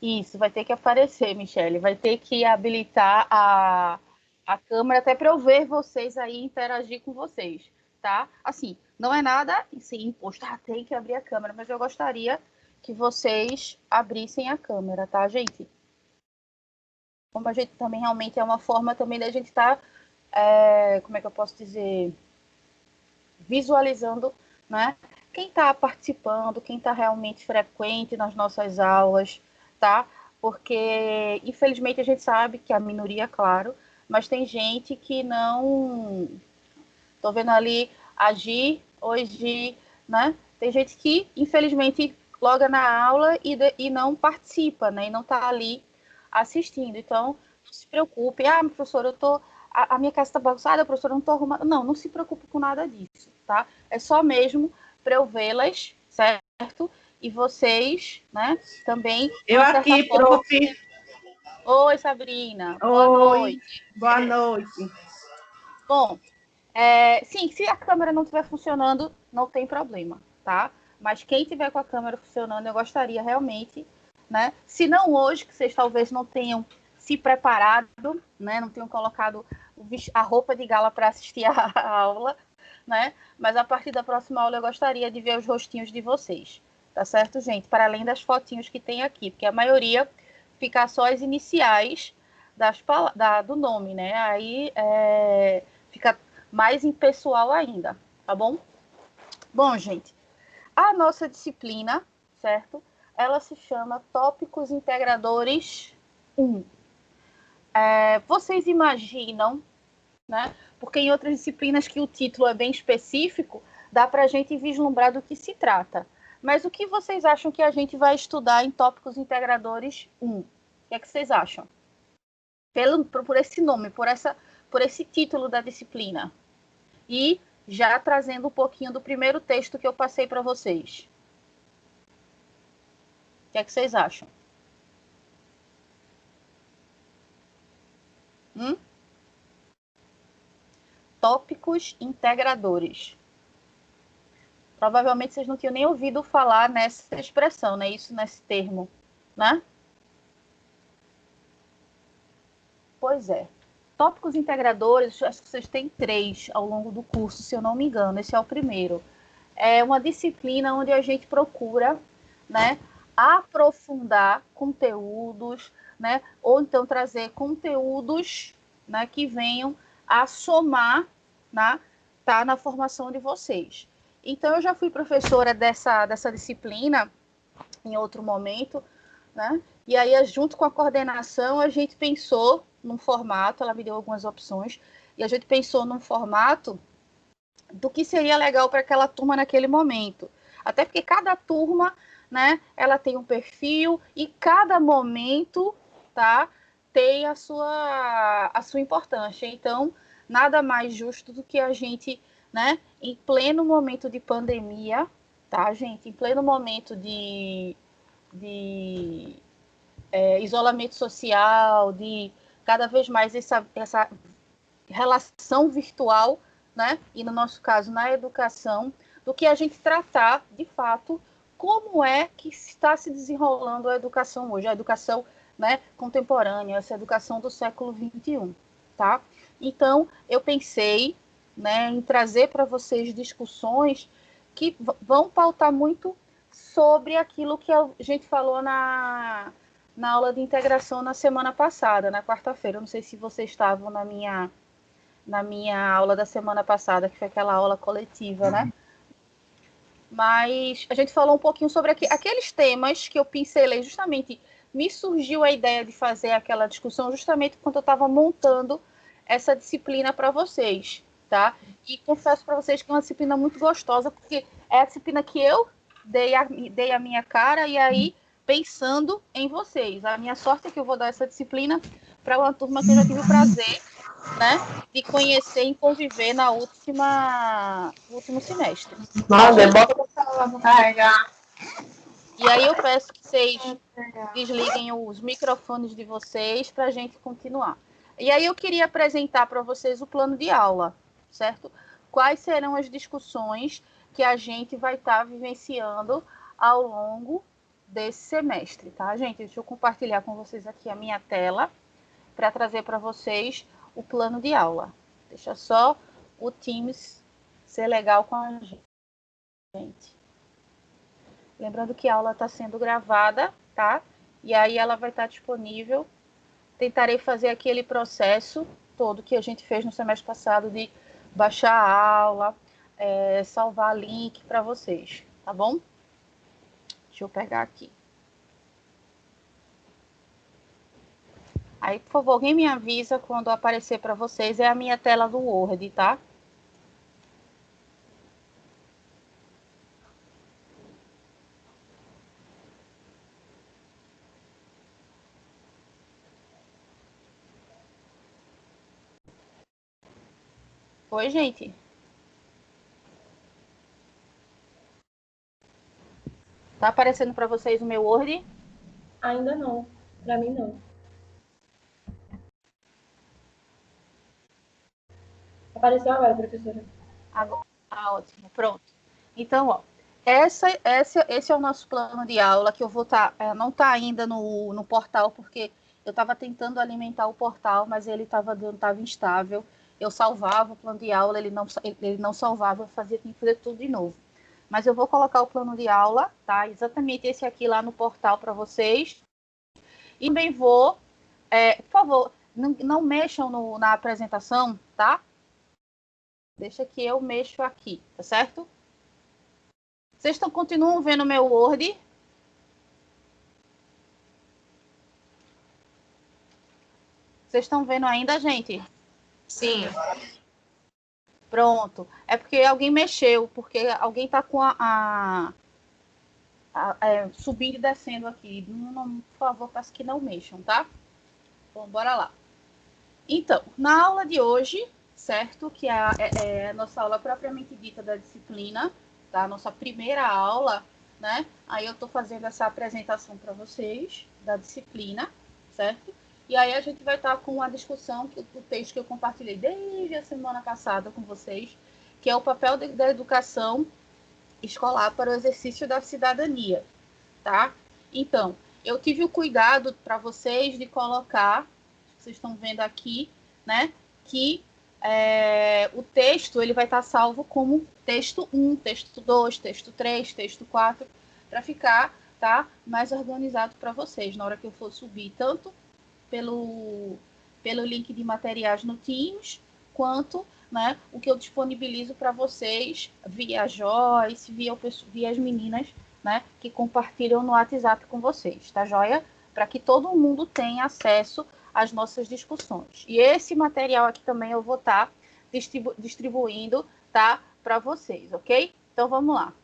Isso, vai ter que aparecer, Michele. Vai ter que habilitar a câmera até para eu ver vocês aí e interagir com vocês, tá? Assim, não é nada assim, imposto, tem que abrir a câmera, mas eu gostaria que vocês abrissem a câmera, tá, gente? Como a gente também realmente é uma forma também da gente estar, como é que eu posso dizer, visualizando, né? Quem está participando, quem está realmente frequente nas nossas aulas, tá? Porque, infelizmente, a gente sabe que a minoria, claro, mas tem gente que não. Estou vendo ali agir, hoje, né? Tem gente que, infelizmente, loga na aula e não participa, né? E não está ali assistindo. Então, não se preocupe. Ah, professora, eu tô. A minha casa está bagunçada, professora, eu não estou arrumando. Não, não se preocupe com nada disso, tá? É só mesmo para eu vê-las, certo? E vocês, né, também, de Eu uma certa aqui, forma. prof. Oi, Sabrina. Boa Oi, noite. boa noite. Bom, sim, se a câmera não estiver funcionando, não tem problema, tá? Mas quem tiver com a câmera funcionando, eu gostaria realmente, né? Se não hoje, que vocês talvez não tenham se preparado, né? Não tenham colocado a roupa de gala para assistir a aula, né? Mas a partir da próxima aula eu gostaria de ver os rostinhos de vocês, tá certo, gente? Para além das fotinhos que tem aqui, porque a maioria fica só as iniciais do nome, né? Aí fica mais impessoal ainda, tá bom? Bom, gente, a nossa disciplina, certo? Ela se chama Tópicos Integradores 1. Vocês imaginam, né? Porque em outras disciplinas que o título é bem específico, dá para a gente vislumbrar do que se trata. Mas o que vocês acham que a gente vai estudar em Tópicos Integradores 1? O que é que vocês acham? Por esse nome, por esse título da disciplina. E já trazendo um pouquinho do primeiro texto que eu passei para vocês. O que é que vocês acham? Tópicos integradores. Provavelmente vocês não tinham nem ouvido falar nessa expressão, né? Isso nesse termo, né? Pois é. Tópicos integradores, acho que vocês têm 3 ao longo do curso, se eu não me engano. Esse é o primeiro. É uma disciplina onde a gente procura, né, aprofundar conteúdos, né, ou então trazer conteúdos, né, que venham a somar, né, tá, na formação de vocês. Então, eu já fui professora dessa disciplina em outro momento, né? E aí, junto com a coordenação, a gente pensou num formato, ela me deu algumas opções, e a gente pensou num formato do que seria legal para aquela turma naquele momento. Até porque cada turma, né, ela tem um perfil e cada momento, tá, tem a sua importância. Então, nada mais justo do que a gente, né, em pleno momento de pandemia, tá, gente, em pleno momento de isolamento social, de cada vez mais essa relação virtual, né? E no nosso caso, na educação, do que a gente tratar, de fato, como é que está se desenrolando a educação hoje, a educação, né, contemporânea, essa educação do século XXI, tá? Então, eu pensei, né, em trazer para vocês discussões que vão pautar muito sobre aquilo que a gente falou na aula de integração na semana passada, na quarta-feira. Eu não sei se vocês estavam na minha aula da semana passada, que foi aquela aula coletiva, né? Mas a gente falou um pouquinho sobre aqueles temas que eu pincelei, justamente me surgiu a ideia de fazer aquela discussão justamente quando eu estava montando essa disciplina para vocês, tá? E confesso para vocês que é uma disciplina muito gostosa, porque é a disciplina que eu dei a minha cara e aí pensando em vocês. A minha sorte é que eu vou dar essa disciplina para uma turma que eu já tive o prazer, né, de conhecer e conviver no último semestre. Tá, Manda, gente? bota o celular pra carregar. E aí eu peço que vocês desliguem os microfones de vocês para a gente continuar. E aí eu queria apresentar para vocês o plano de aula, certo? Quais serão as discussões que a gente vai estar vivenciando ao longo, desse semestre, tá, gente? Deixa eu compartilhar com vocês aqui a minha tela para trazer para vocês o plano de aula. Deixa só o Teams ser legal com a gente. Lembrando que a aula está sendo gravada, tá? E aí ela vai estar disponível. Tentarei fazer aquele processo todo que a gente fez no semestre passado de baixar a aula, salvar link para vocês, tá bom? Deixa eu pegar aqui. Aí, por favor, alguém me avisa quando aparecer para vocês. É a minha tela do Word, tá? Oi, gente. Tá aparecendo para vocês o meu Word? Ainda não. Para mim, não. Apareceu agora, professora. Agora, ótimo, pronto. Então, ó, esse é o nosso plano de aula que eu vou estar, não está ainda no portal, porque eu estava tentando alimentar o portal, mas ele estava instável. Eu salvava o plano de aula, ele não salvava, eu tinha que fazer tudo de novo. Mas eu vou colocar o plano de aula, tá? Exatamente esse aqui lá no portal para vocês. E também vou, por favor, não mexam na apresentação, tá? Deixa que eu mexo aqui, tá certo? Vocês continuam vendo o meu Word? Vocês estão vendo ainda, gente? Sim. Pronto. É porque alguém mexeu, porque alguém está com subindo e descendo aqui. Não, por favor, peço que não mexam, tá? Bom, bora lá. Então, na aula de hoje, certo? Que é a nossa aula propriamente dita da disciplina, tá? Nossa primeira aula, né? Aí eu estou fazendo essa apresentação para vocês da disciplina, certo? E aí a gente vai estar com a discussão do texto que eu compartilhei desde a semana passada com vocês, que é o papel da educação escolar para o exercício da cidadania, tá? Então, eu tive o cuidado para vocês de colocar, vocês estão vendo aqui, né, que o texto ele vai estar salvo como texto 1, texto 2, texto 3, texto 4, para ficar, tá, mais organizado para vocês na hora que eu for subir, tanto pelo link de materiais no Teams, quanto, né, o que eu disponibilizo para vocês via Joyce, via as meninas, né, que compartilham no WhatsApp com vocês, tá joia? Para que todo mundo tenha acesso às nossas discussões. E esse material aqui também eu vou estar distribuindo, tá, para vocês, ok? Então vamos lá.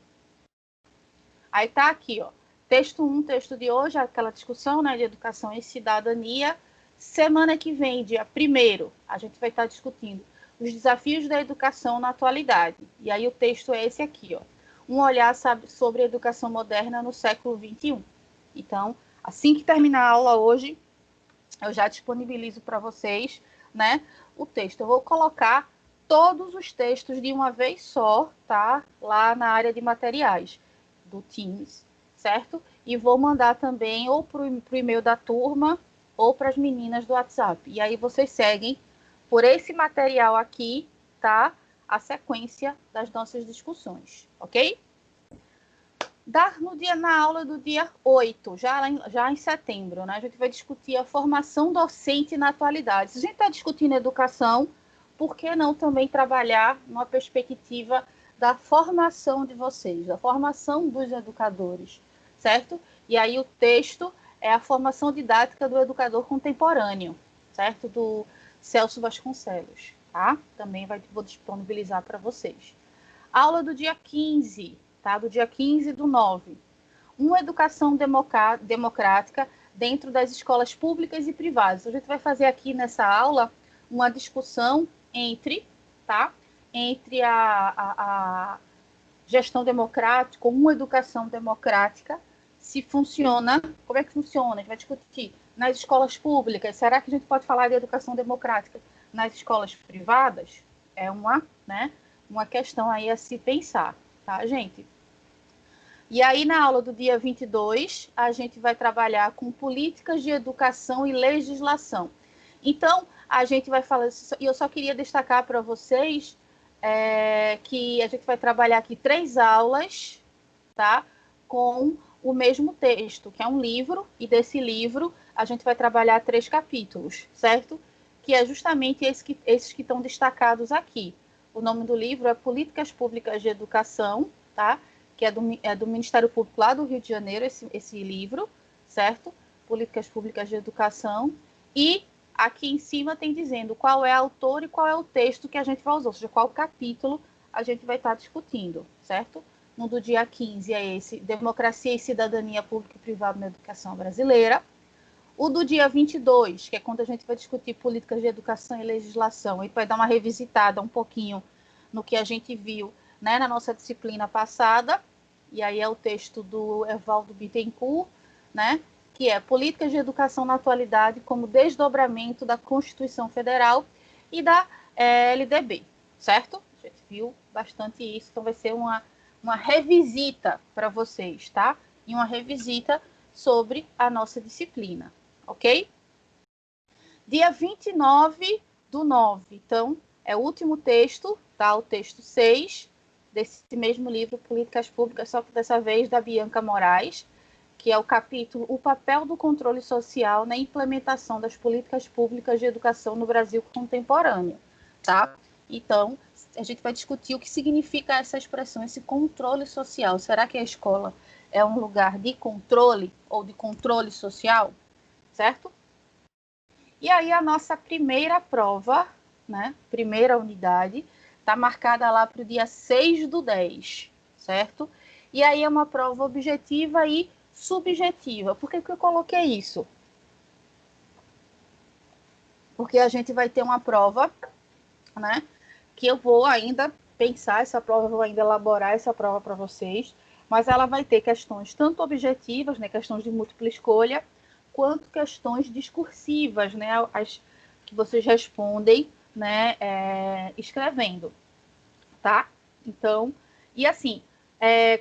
Aí tá aqui, ó. Texto 1, texto de hoje, aquela discussão, né, de educação e cidadania. Semana que vem, dia 1º, a gente vai estar discutindo os desafios da educação na atualidade. E aí o texto é esse aqui, ó. Um olhar sobre a educação moderna no século XXI. Então, assim que terminar a aula hoje, eu já disponibilizo para vocês, né, o texto. Eu vou colocar todos os textos de uma vez só, tá? Lá na área de materiais do Teams, certo? E vou mandar também ou para o e-mail da turma ou para as meninas do WhatsApp. E aí vocês seguem por esse material aqui, tá? A sequência das nossas discussões, ok? Na aula do dia 8, já em setembro, né? A gente vai discutir a formação docente na atualidade. Se a gente está discutindo educação, por que não também trabalhar numa perspectiva da formação de vocês, da formação dos educadores, certo? E aí o texto é a formação didática do educador contemporâneo, certo? Do Celso Vasconcelos, tá? Também vou disponibilizar para vocês. Aula do dia 15, tá? Do dia 15/9. Uma educação democrática dentro das escolas públicas e privadas. A gente vai fazer aqui nessa aula uma discussão entre, tá? Entre a gestão democrática, uma educação democrática, se funciona, como é que funciona? A gente vai discutir nas escolas públicas. Será que a gente pode falar de educação democrática nas escolas privadas? É uma questão aí a se pensar, tá, gente? E aí, na aula do dia 22, a gente vai trabalhar com políticas de educação e legislação. Então, a gente vai falar, e eu só queria destacar para vocês que a gente vai trabalhar aqui 3 aulas, tá? Com o mesmo texto, que é um livro, e desse livro a gente vai trabalhar 3 capítulos, certo? Que é justamente esses que estão destacados aqui. O nome do livro é Políticas Públicas de Educação, tá? Que é do Ministério Público lá do Rio de Janeiro, esse livro, certo? Políticas Públicas de Educação. E aqui em cima tem dizendo qual é a autor e qual é o texto que a gente vai usar, ou seja, qual capítulo a gente vai estar discutindo, certo? No do dia 15 é esse, Democracia e Cidadania Pública e Privada na Educação Brasileira. O do dia 22, que é quando a gente vai discutir políticas de educação e legislação, a gente vai dar uma revisitada um pouquinho no que a gente viu, né, na nossa disciplina passada, e aí é o texto do Evaldo Bittencourt, né, que é Políticas de Educação na Atualidade como Desdobramento da Constituição Federal e da LDB, certo? A gente viu bastante isso, então vai ser uma revisita para vocês, tá? E uma revisita sobre a nossa disciplina, ok? Dia 29/9, então, é o último texto, tá? O texto 6 desse mesmo livro, Políticas Públicas, só que dessa vez da Bianca Moraes, que é o capítulo O Papel do Controle Social na Implementação das Políticas Públicas de Educação no Brasil Contemporâneo, tá? Então, a gente vai discutir o que significa essa expressão, esse controle social. Será que a escola é um lugar de controle ou de controle social, certo? E aí a nossa primeira prova, né, primeira unidade, está marcada lá para o dia 6/10, certo? E aí é uma prova objetiva e subjetiva. Por que eu coloquei isso? Porque a gente vai ter uma prova, né, que eu vou ainda pensar essa prova, vou ainda elaborar essa prova para vocês, mas ela vai ter questões tanto objetivas, né, questões de múltipla escolha, quanto questões discursivas, né, as que vocês respondem, né, escrevendo, tá? Então, e assim,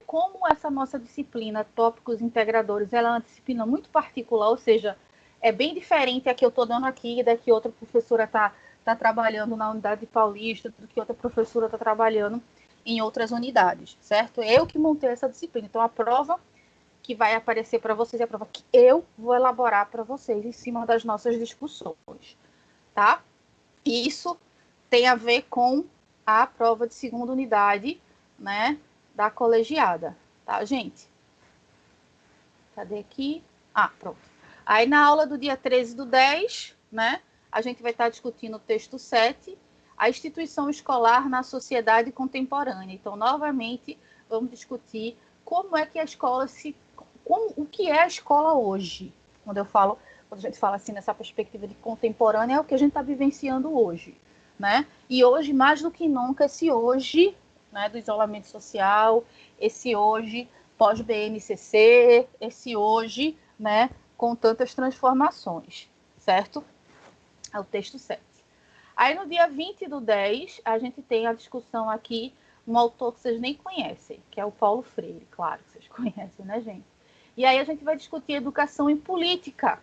como essa nossa disciplina, Tópicos Integradores, ela é uma disciplina muito particular, ou seja, é bem diferente a que eu estou dando aqui, da que outra professora está trabalhando na unidade paulista, do que outra professora está trabalhando em outras unidades, certo? Eu que montei essa disciplina. Então, a prova que vai aparecer para vocês é a prova que eu vou elaborar para vocês em cima das nossas discussões, tá? Isso tem a ver com a prova de segunda unidade, né, da colegiada, tá, gente? Cadê aqui? Ah, pronto. Aí na aula do dia 13/10, né, a gente vai estar discutindo o texto 7, a instituição escolar na sociedade contemporânea. Então, novamente, vamos discutir como é que a escola o que é a escola hoje. Quando a gente fala assim nessa perspectiva de contemporânea, é o que a gente está vivenciando hoje, né? E hoje, mais do que nunca, esse hoje, né, do isolamento social, esse hoje pós-BNCC, esse hoje, né, com tantas transformações, certo? É o texto 7. Aí no dia 20/10, a gente tem a discussão aqui, um autor que vocês nem conhecem, que é o Paulo Freire, claro que vocês conhecem, né, gente? E aí a gente vai discutir educação e política,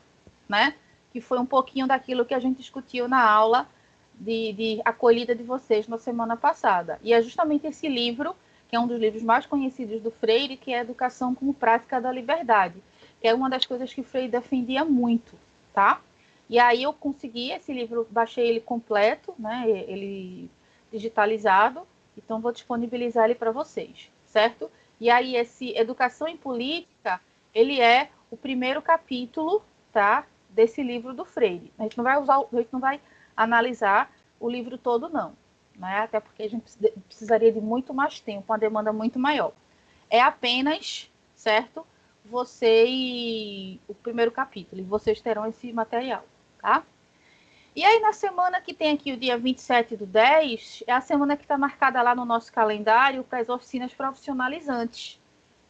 né? Que foi um pouquinho daquilo que a gente discutiu na aula de acolhida de vocês na semana passada. E é justamente esse livro, que é um dos livros mais conhecidos do Freire, que é Educação como Prática da Liberdade, que é uma das coisas que o Freire defendia muito, tá? E aí eu consegui esse livro, baixei ele completo, né? Ele digitalizado, então vou disponibilizar ele para vocês, certo? E aí esse Educação em Política, ele é o primeiro capítulo, tá? Desse livro do Freire. A gente não vai analisar o livro todo, não, né? Até porque a gente precisaria de muito mais tempo, uma demanda muito maior. É apenas, certo? O primeiro capítulo, e vocês terão esse material, tá? E aí, na semana que tem aqui, o dia 27/10, é a semana que está marcada lá no nosso calendário para as oficinas profissionalizantes.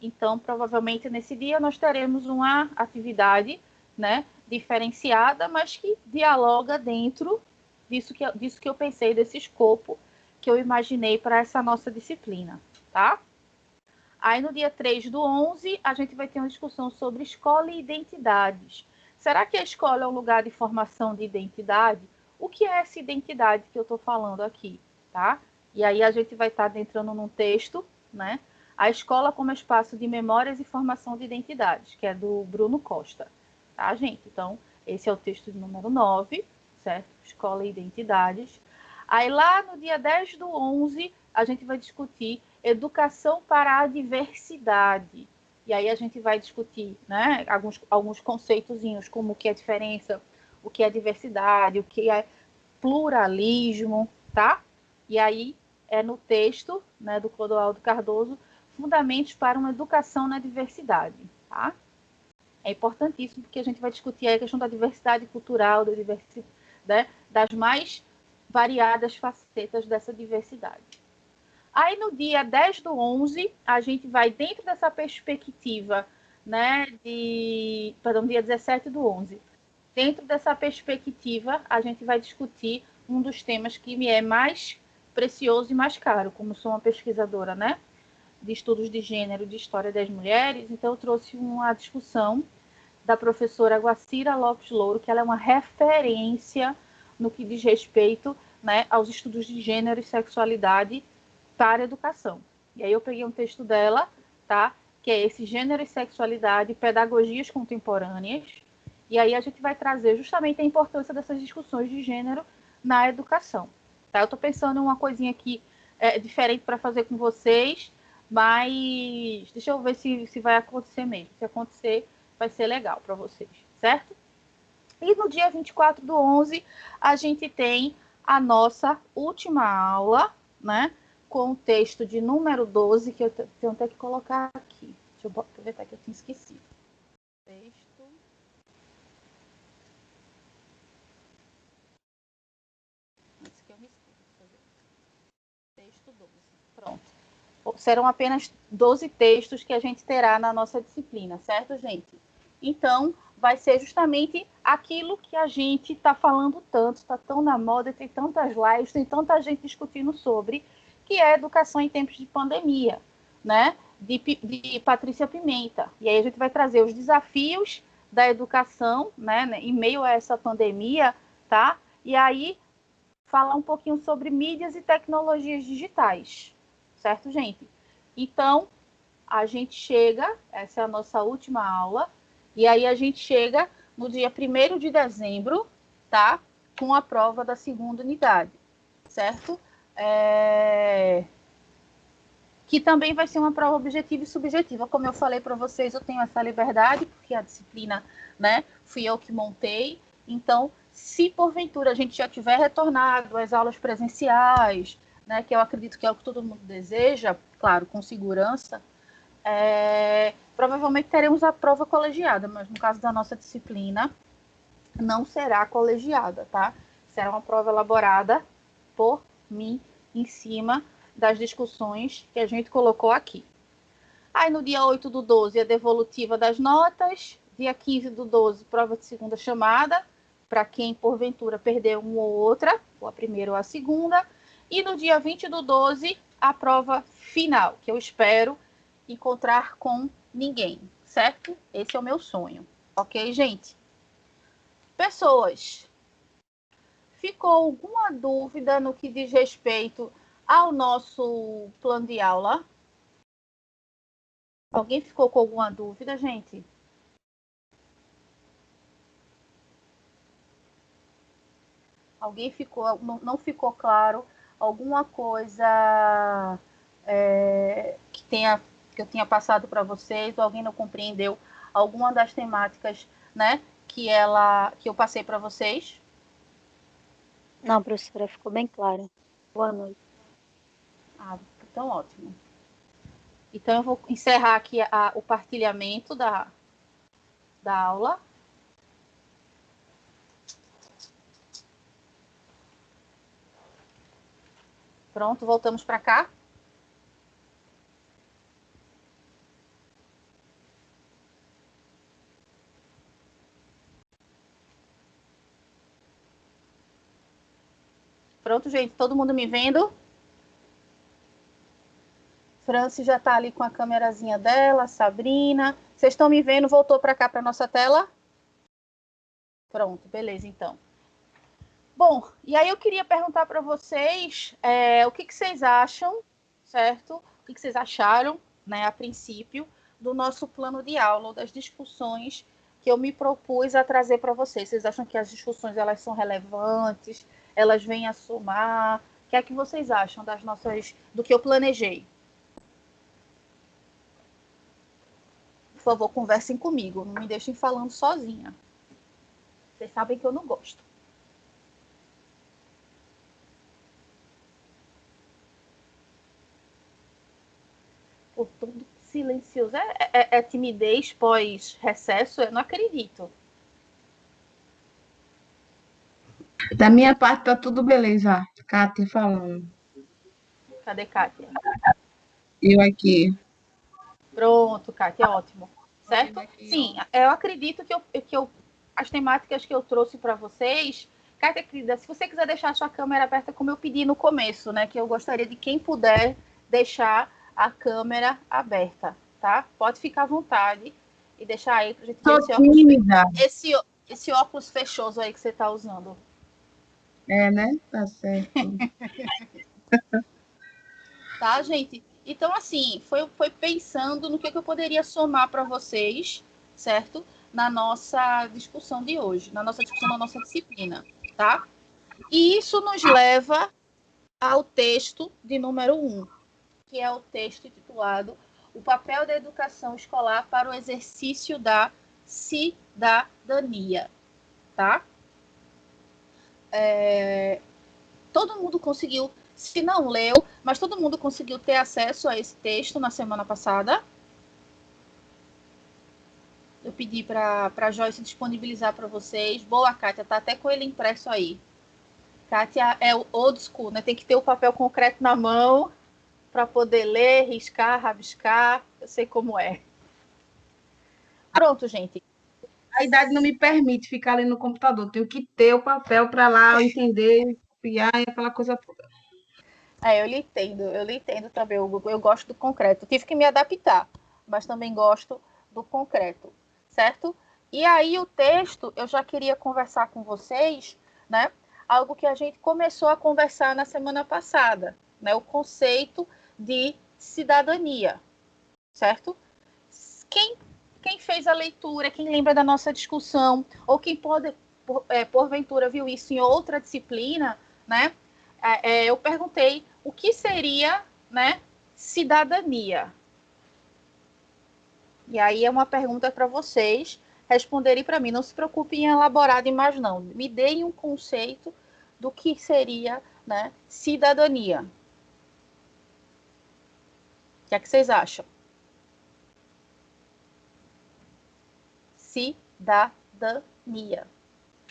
Então, provavelmente, nesse dia, nós teremos uma atividade, né, diferenciada, mas que dialoga dentro disso que eu pensei, desse escopo que eu imaginei para essa nossa disciplina, tá? Aí, no dia 3/11, a gente vai ter uma discussão sobre escola e identidades. Será que a escola é um lugar de formação de identidade? O que é essa identidade que eu estou falando aqui, tá? E aí a gente vai estar adentrando num texto, né? A escola como espaço de memórias e formação de identidades, que é do Bruno Costa, tá, gente? Então, esse é o texto de número 9, certo? Escola e identidades. Aí lá no dia 10/11, a gente vai discutir educação para a diversidade. E aí a gente vai discutir, né, alguns conceitozinhos, como o que é diferença, o que é diversidade, o que é pluralismo, tá? E aí é no texto, né, do Clodoaldo Cardoso, Fundamentos para uma Educação na Diversidade, tá? É importantíssimo porque a gente vai discutir a questão da diversidade cultural, da diversidade, né, das mais variadas facetas dessa diversidade. Aí, no dia 10/11, a gente vai, dentro dessa perspectiva, né, dia 17/11, dentro dessa perspectiva, a gente vai discutir um dos temas que me é mais precioso e mais caro, como sou uma pesquisadora, né, de estudos de gênero, de história das mulheres, então eu trouxe uma discussão da professora Guacira Lopes Louro, que ela é uma referência no que diz respeito, né, aos estudos de gênero e sexualidade para a educação. E aí eu peguei um texto dela, tá? Que é esse Gênero e Sexualidade, Pedagogias Contemporâneas. E aí a gente vai trazer justamente a importância dessas discussões de gênero na educação. Tá? Eu estou pensando em uma coisinha aqui diferente para fazer com vocês, mas deixa eu ver se vai acontecer mesmo. Se acontecer, vai ser legal para vocês, certo? E no dia 24/11, a gente tem a nossa última aula, né? Com o texto de número 12, que eu tenho até que colocar aqui. Deixa eu aproveitar que eu tinha esquecido. Texto. Antes que eu me esqueça. Texto 12. Pronto. Serão apenas 12 textos que a gente terá na nossa disciplina, certo, gente? Então, vai ser justamente aquilo que a gente está falando tanto, está tão na moda, tem tantas lives, tem tanta gente discutindo sobre, que é educação em tempos de pandemia, né? De Patrícia Pimenta. E aí a gente vai trazer os desafios da educação, né, em meio a essa pandemia, tá? E aí falar um pouquinho sobre mídias e tecnologias digitais, certo, gente? Então, a gente chega, essa é a nossa última aula, e aí a gente chega no dia 1º de dezembro, tá? Com a prova da segunda unidade, certo? Que também vai ser uma prova objetiva e subjetiva. Como eu falei para vocês, eu tenho essa liberdade, porque a disciplina, né, fui eu que montei. Então, se porventura a gente já tiver retornado às aulas presenciais, né, que eu acredito que é o que todo mundo deseja, claro, com segurança, provavelmente teremos a prova colegiada, mas no caso da nossa disciplina, não será colegiada, tá? Será uma prova elaborada por mim em cima das discussões que a gente colocou aqui. Aí no dia 8/12, a devolutiva das notas. Dia 15/12, prova de segunda chamada, para quem porventura perdeu uma ou outra, ou a primeira ou a segunda. E no dia 20/12, a prova final, que eu espero encontrar com ninguém, certo? Esse é o meu sonho. Ok, gente? Pessoas, ficou alguma dúvida no que diz respeito ao nosso plano de aula? Alguém ficou com alguma dúvida, gente? Alguém ficou, não ficou claro alguma coisa que eu tenha passado para vocês, ou alguém não compreendeu alguma das temáticas, né, que eu passei para vocês? Não, professora, ficou bem claro. Boa noite. Ah, então ótimo. Então eu vou encerrar aqui o partilhamento da aula. Pronto, voltamos para cá. Pronto, gente, todo mundo me vendo? Franci já está ali com a câmerazinha dela, Sabrina. Vocês estão me vendo? Voltou para cá, para nossa tela? Pronto, beleza, então. Bom, e aí eu queria perguntar para vocês o que vocês acham, certo? O que vocês acharam, né, a princípio, do nosso plano de aula, ou das discussões que eu me propus a trazer para vocês. Vocês acham que as discussões elas são relevantes? Elas vêm a somar? O que é que vocês acham do que eu planejei? Por favor, conversem comigo, não me deixem falando sozinha. Vocês sabem que eu não gosto. Por tudo silencioso. É timidez pós-recesso? Eu não acredito. Da minha parte tá tudo beleza. Kátia falando. Cadê Kátia? Eu aqui. Pronto, Kátia, ótimo. Certo? Sim, eu acredito que as temáticas que eu trouxe para vocês, Kátia, querida, se você quiser deixar a sua câmera aberta, como eu pedi no começo, né? Que eu gostaria de quem puder deixar a câmera aberta, tá? Pode ficar à vontade e deixar aí pra gente ver esse óculos fechoso aí que você tá usando. Né? Tá certo. Tá, gente? Então, assim, foi pensando no que eu poderia somar para vocês, certo? Na nossa discussão de hoje, na nossa discussão, na nossa disciplina, tá? E isso nos leva ao texto de número 1, que é o texto intitulado O papel da educação escolar para o exercício da cidadania, tá? Todo mundo conseguiu, se não leu, mas todo mundo conseguiu ter acesso a esse texto na semana passada. Eu pedi para a Joyce disponibilizar para vocês. Boa, Kátia, tá até com ele impresso aí. Kátia é o old school, né? Tem que ter o papel concreto na mão para poder ler, riscar, rabiscar. Eu sei como é. Pronto, gente. A idade não me permite ficar ali no computador. Tenho que ter o papel para lá entender, copiar e aquela coisa toda. Eu lhe entendo também. Eu gosto do concreto. Tive que me adaptar, mas também gosto do concreto, certo? E aí o texto, eu já queria conversar com vocês, né? Algo que a gente começou a conversar na semana passada, né? O conceito de cidadania, certo? Quem fez a leitura, quem lembra da nossa discussão, ou quem porventura viu isso em outra disciplina, né? Eu perguntei o que seria, né, cidadania. E aí é uma pergunta para vocês responderem para mim. Não se preocupem em elaborar demais, não. Me deem um conceito do que seria, né, cidadania. O que é que vocês acham? Cidadania.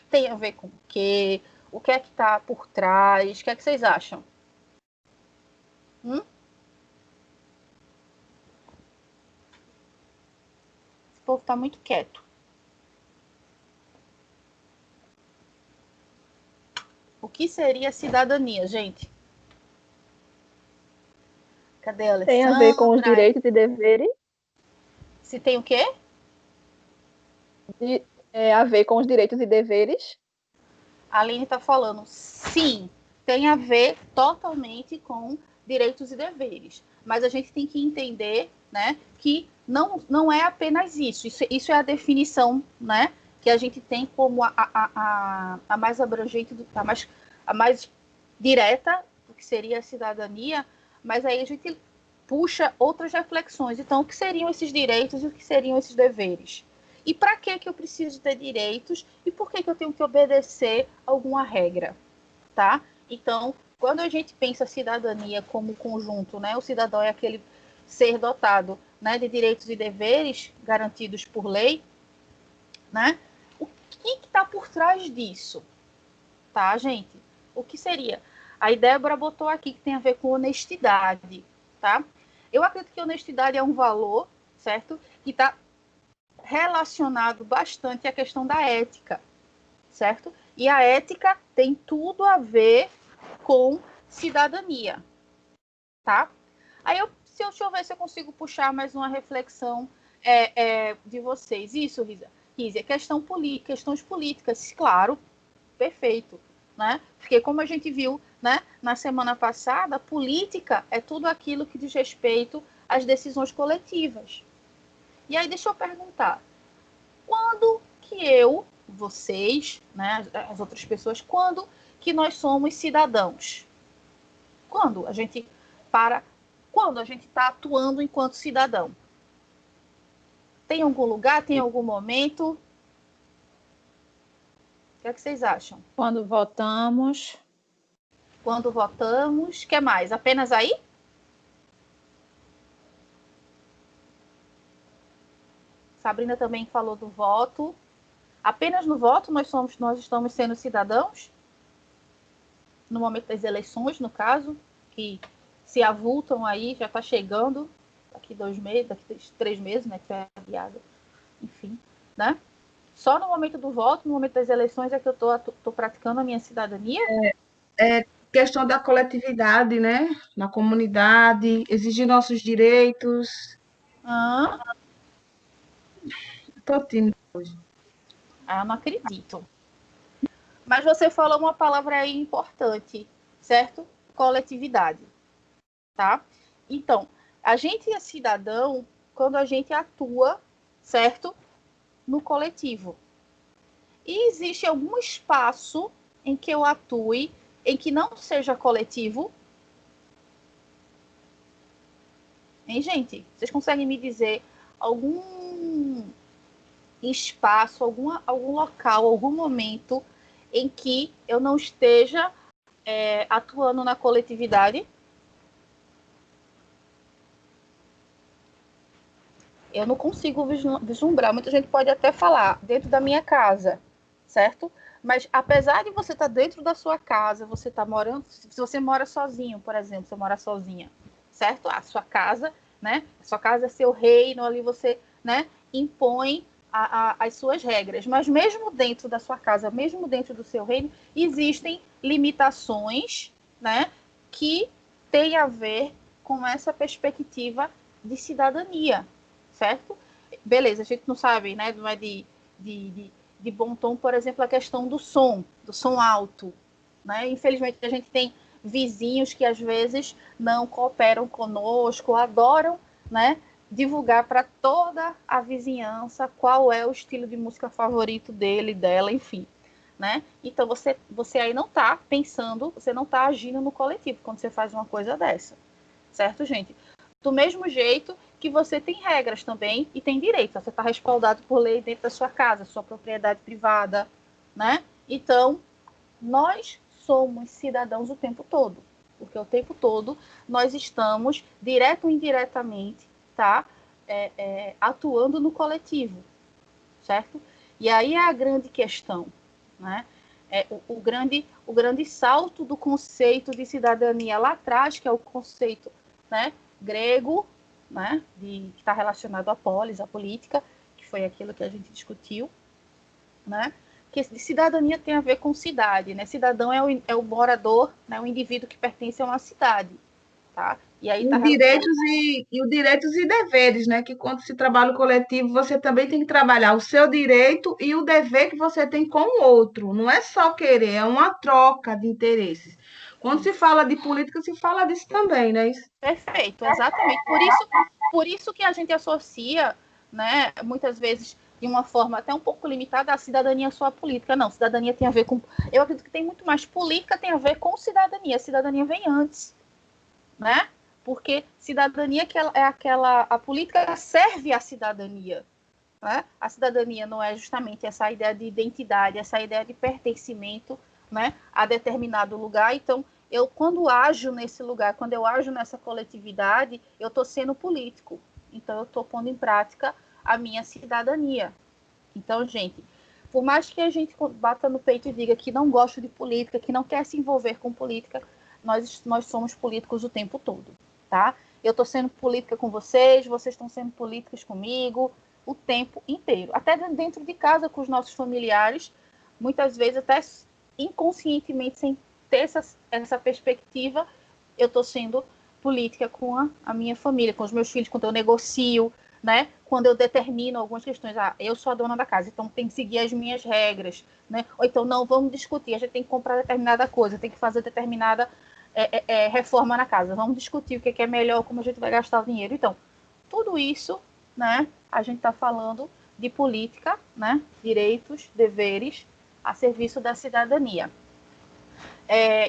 Tem a ver com o quê? O que é que está por trás? O que é que vocês acham? Esse povo está muito quieto. O que seria cidadania, gente? Cadê a Alessandra? Tem a ver com os direitos e deveres. Se tem o quê? A ver com os direitos e deveres. A Aline está falando, sim, tem a ver totalmente com direitos e deveres. Mas a gente tem que entender, né, que não é apenas isso. Isso é a definição, né, que a gente tem como a mais abrangente, a mais direta do que seria a cidadania, mas aí a gente puxa outras reflexões. Então, o que seriam esses direitos e o que seriam esses deveres? E para que eu preciso ter direitos e por que eu tenho que obedecer alguma regra, tá? Então, quando a gente pensa a cidadania como conjunto, né, o cidadão é aquele ser dotado, né, de direitos e deveres garantidos por lei, né? O que está por trás disso, tá, gente? O que seria? A Débora botou aqui que tem a ver com honestidade, tá? Eu acredito que honestidade é um valor, certo? Que está relacionado bastante à questão da ética, certo? E a ética tem tudo a ver com cidadania, tá? Aí deixa eu ver se eu consigo puxar mais uma reflexão de vocês. Isso, Rízia, questões políticas, claro, perfeito. Né? Porque, como a gente viu, né, na semana passada, política é tudo aquilo que diz respeito às decisões coletivas. E aí, deixa eu perguntar, quando que vocês, né, as outras pessoas, quando que nós somos cidadãos? Quando a gente está atuando enquanto cidadão? Tem algum lugar, tem algum momento? O que é que vocês acham? Quando votamos. Quando votamos. O que mais? Apenas aí? Sabrina também falou do voto. Apenas no voto nós estamos sendo cidadãos? No momento das eleições, no caso, que se avultam aí, já está chegando, daqui 2 meses, daqui 3 meses, né, que foi adiado, enfim, né? Só no momento do voto, no momento das eleições, é que eu estou praticando a minha cidadania? É questão da coletividade, né? Na comunidade, exigir nossos direitos. Estou tímida hoje. Eu não acredito. Mas você falou uma palavra aí importante, certo? Coletividade, tá? Então, a gente é cidadão quando a gente atua, certo? No coletivo. E existe algum espaço em que eu atue, em que não seja coletivo? Hein, gente? Vocês conseguem me dizer algum espaço, algum local, algum momento em que eu não esteja atuando na coletividade? Eu não consigo vislumbrar. Muita gente pode até falar dentro da minha casa, certo? Mas apesar de você estar dentro da sua casa, você está morando, se você mora sozinho, por exemplo, você mora sozinha, certo? A sua casa, né? A sua casa é seu reino, ali você, né, impõe as suas regras. Mas mesmo dentro da sua casa, mesmo dentro do seu reino, existem limitações, né, que têm a ver com essa perspectiva de cidadania, certo? Beleza, a gente não sabe, né? Não é de bom tom, por exemplo, a questão do som alto, né? Infelizmente, a gente tem vizinhos que às vezes não cooperam conosco, adoram, né, divulgar para toda a vizinhança qual é o estilo de música favorito dele, dela, enfim, né? Então você aí não está pensando, você não está agindo no coletivo quando você faz uma coisa dessa, certo, gente? Do mesmo jeito que você tem regras também e tem direitos. Você está respaldado por lei dentro da sua casa, sua propriedade privada, né? Então, nós somos cidadãos o tempo todo, porque o tempo todo nós estamos, direto ou indiretamente, tá? Atuando no coletivo, certo? E aí é a grande questão, né? O grande salto do conceito de cidadania lá atrás, que é o conceito, né, grego, né, que está relacionado à polis, à política, que foi aquilo que a gente discutiu, né, que cidadania tem a ver com cidade, né, cidadão é o morador, né, o indivíduo que pertence a uma cidade, tá? E aí Os direitos os direitos e deveres, né? Que quando se trabalha o coletivo, você também tem que trabalhar o seu direito e o dever que você tem com o outro. Não é só querer, é uma troca de interesses. Quando se fala de política, se fala disso também, né? Perfeito, exatamente. Por isso que a gente associa, né, muitas vezes de uma forma até um pouco limitada, a cidadania só a política. Não, cidadania tem a ver com... Eu acredito que tem muito mais. Política tem a ver com cidadania. A cidadania vem antes, né? Porque cidadania é aquela... A política serve à cidadania, né? A cidadania não é justamente essa ideia de identidade, essa ideia de pertencimento, né, a determinado lugar. Então, eu, quando ajo nesse lugar, quando eu ajo nessa coletividade, eu estou sendo político. Então, eu estou pondo em prática a minha cidadania. Então, gente, por mais que a gente bata no peito e diga que não gosta de política, que não quer se envolver com política, nós somos políticos o tempo todo, tá? Eu estou sendo política com vocês estão sendo políticos comigo o tempo inteiro. Até dentro de casa, com os nossos familiares, muitas vezes até inconscientemente, sem ter essa perspectiva, eu estou sendo política com a minha família, com os meus filhos, quando eu negocio, né? Quando eu determino algumas questões. Eu sou a dona da casa, então tem que seguir as minhas regras, né? Ou então, não, vamos discutir, a gente tem que comprar determinada coisa, tem que fazer determinada reforma na casa, vamos discutir o que é melhor, como a gente vai gastar o dinheiro. Então, tudo isso, né? A gente está falando de política, né? Direitos, deveres a serviço da cidadania.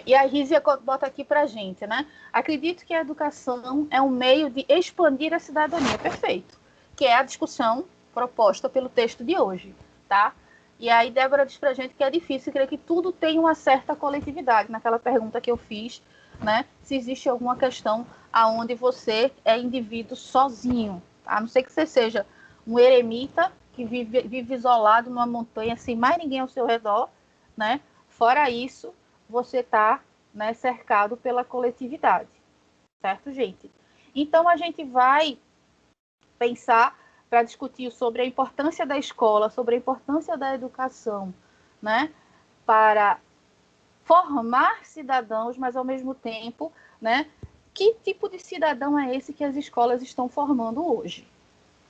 E a Rízia bota aqui para a gente, né? Acredito que a educação é um meio de expandir a cidadania, perfeito, que é a discussão proposta pelo texto de hoje, tá? E aí Débora diz para a gente que é difícil crer que tudo tem uma certa coletividade, naquela pergunta que eu fiz, né? Se existe alguma questão aonde você é indivíduo sozinho, tá? A não ser que você seja um eremita que vive isolado numa montanha sem mais ninguém ao seu redor, né? Fora isso, você está, né, cercado pela coletividade, certo, gente? Então, a gente vai pensar para discutir sobre a importância da escola, sobre a importância da educação, né, para formar cidadãos, mas, ao mesmo tempo, né, que tipo de cidadão é esse que as escolas estão formando hoje,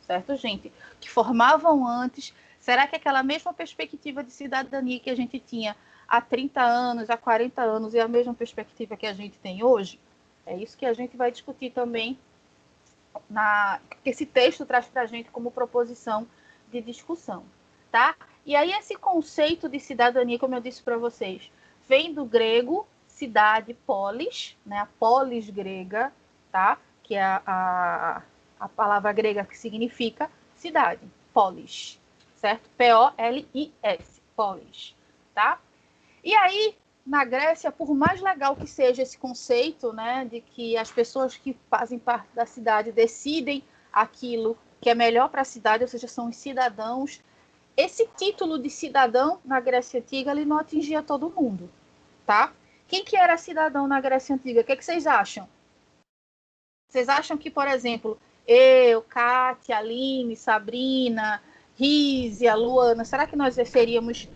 certo, gente? Que formavam antes, será que aquela mesma perspectiva de cidadania que a gente tinha há 30 anos, há 40 anos, é a mesma perspectiva que a gente tem hoje? É isso que a gente vai discutir também, que esse texto traz para a gente como proposição de discussão, tá? E aí esse conceito de cidadania, como eu disse para vocês, vem do grego cidade, polis, né? A polis grega, tá? Que é a palavra grega que significa cidade, polis, certo? P-O-L-I-S, polis, tá? E aí, na Grécia, por mais legal que seja esse conceito, né, de que as pessoas que fazem parte da cidade decidem aquilo que é melhor para a cidade, ou seja, são os cidadãos, esse título de cidadão na Grécia Antiga ele não atingia todo mundo, tá? Quem que era cidadão na Grécia Antiga? O que vocês acham? Vocês acham que, por exemplo, eu, Kátia, Aline, Sabrina, Rízia, Luana, será que nós seríamos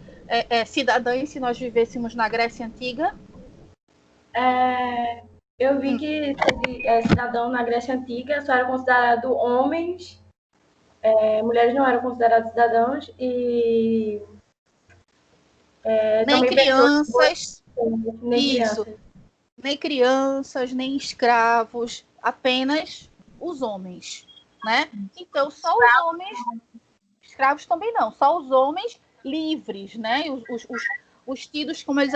cidadãs se nós vivêssemos na Grécia Antiga? Eu vi que cidadão na Grécia Antiga só era considerado homens, mulheres não eram consideradas cidadãos e nem também crianças, nem isso, crianças. nem crianças, nem escravos, apenas os homens, né? Então, só os homens, escravos também não, só os homens livres, né? Os tidos, como eles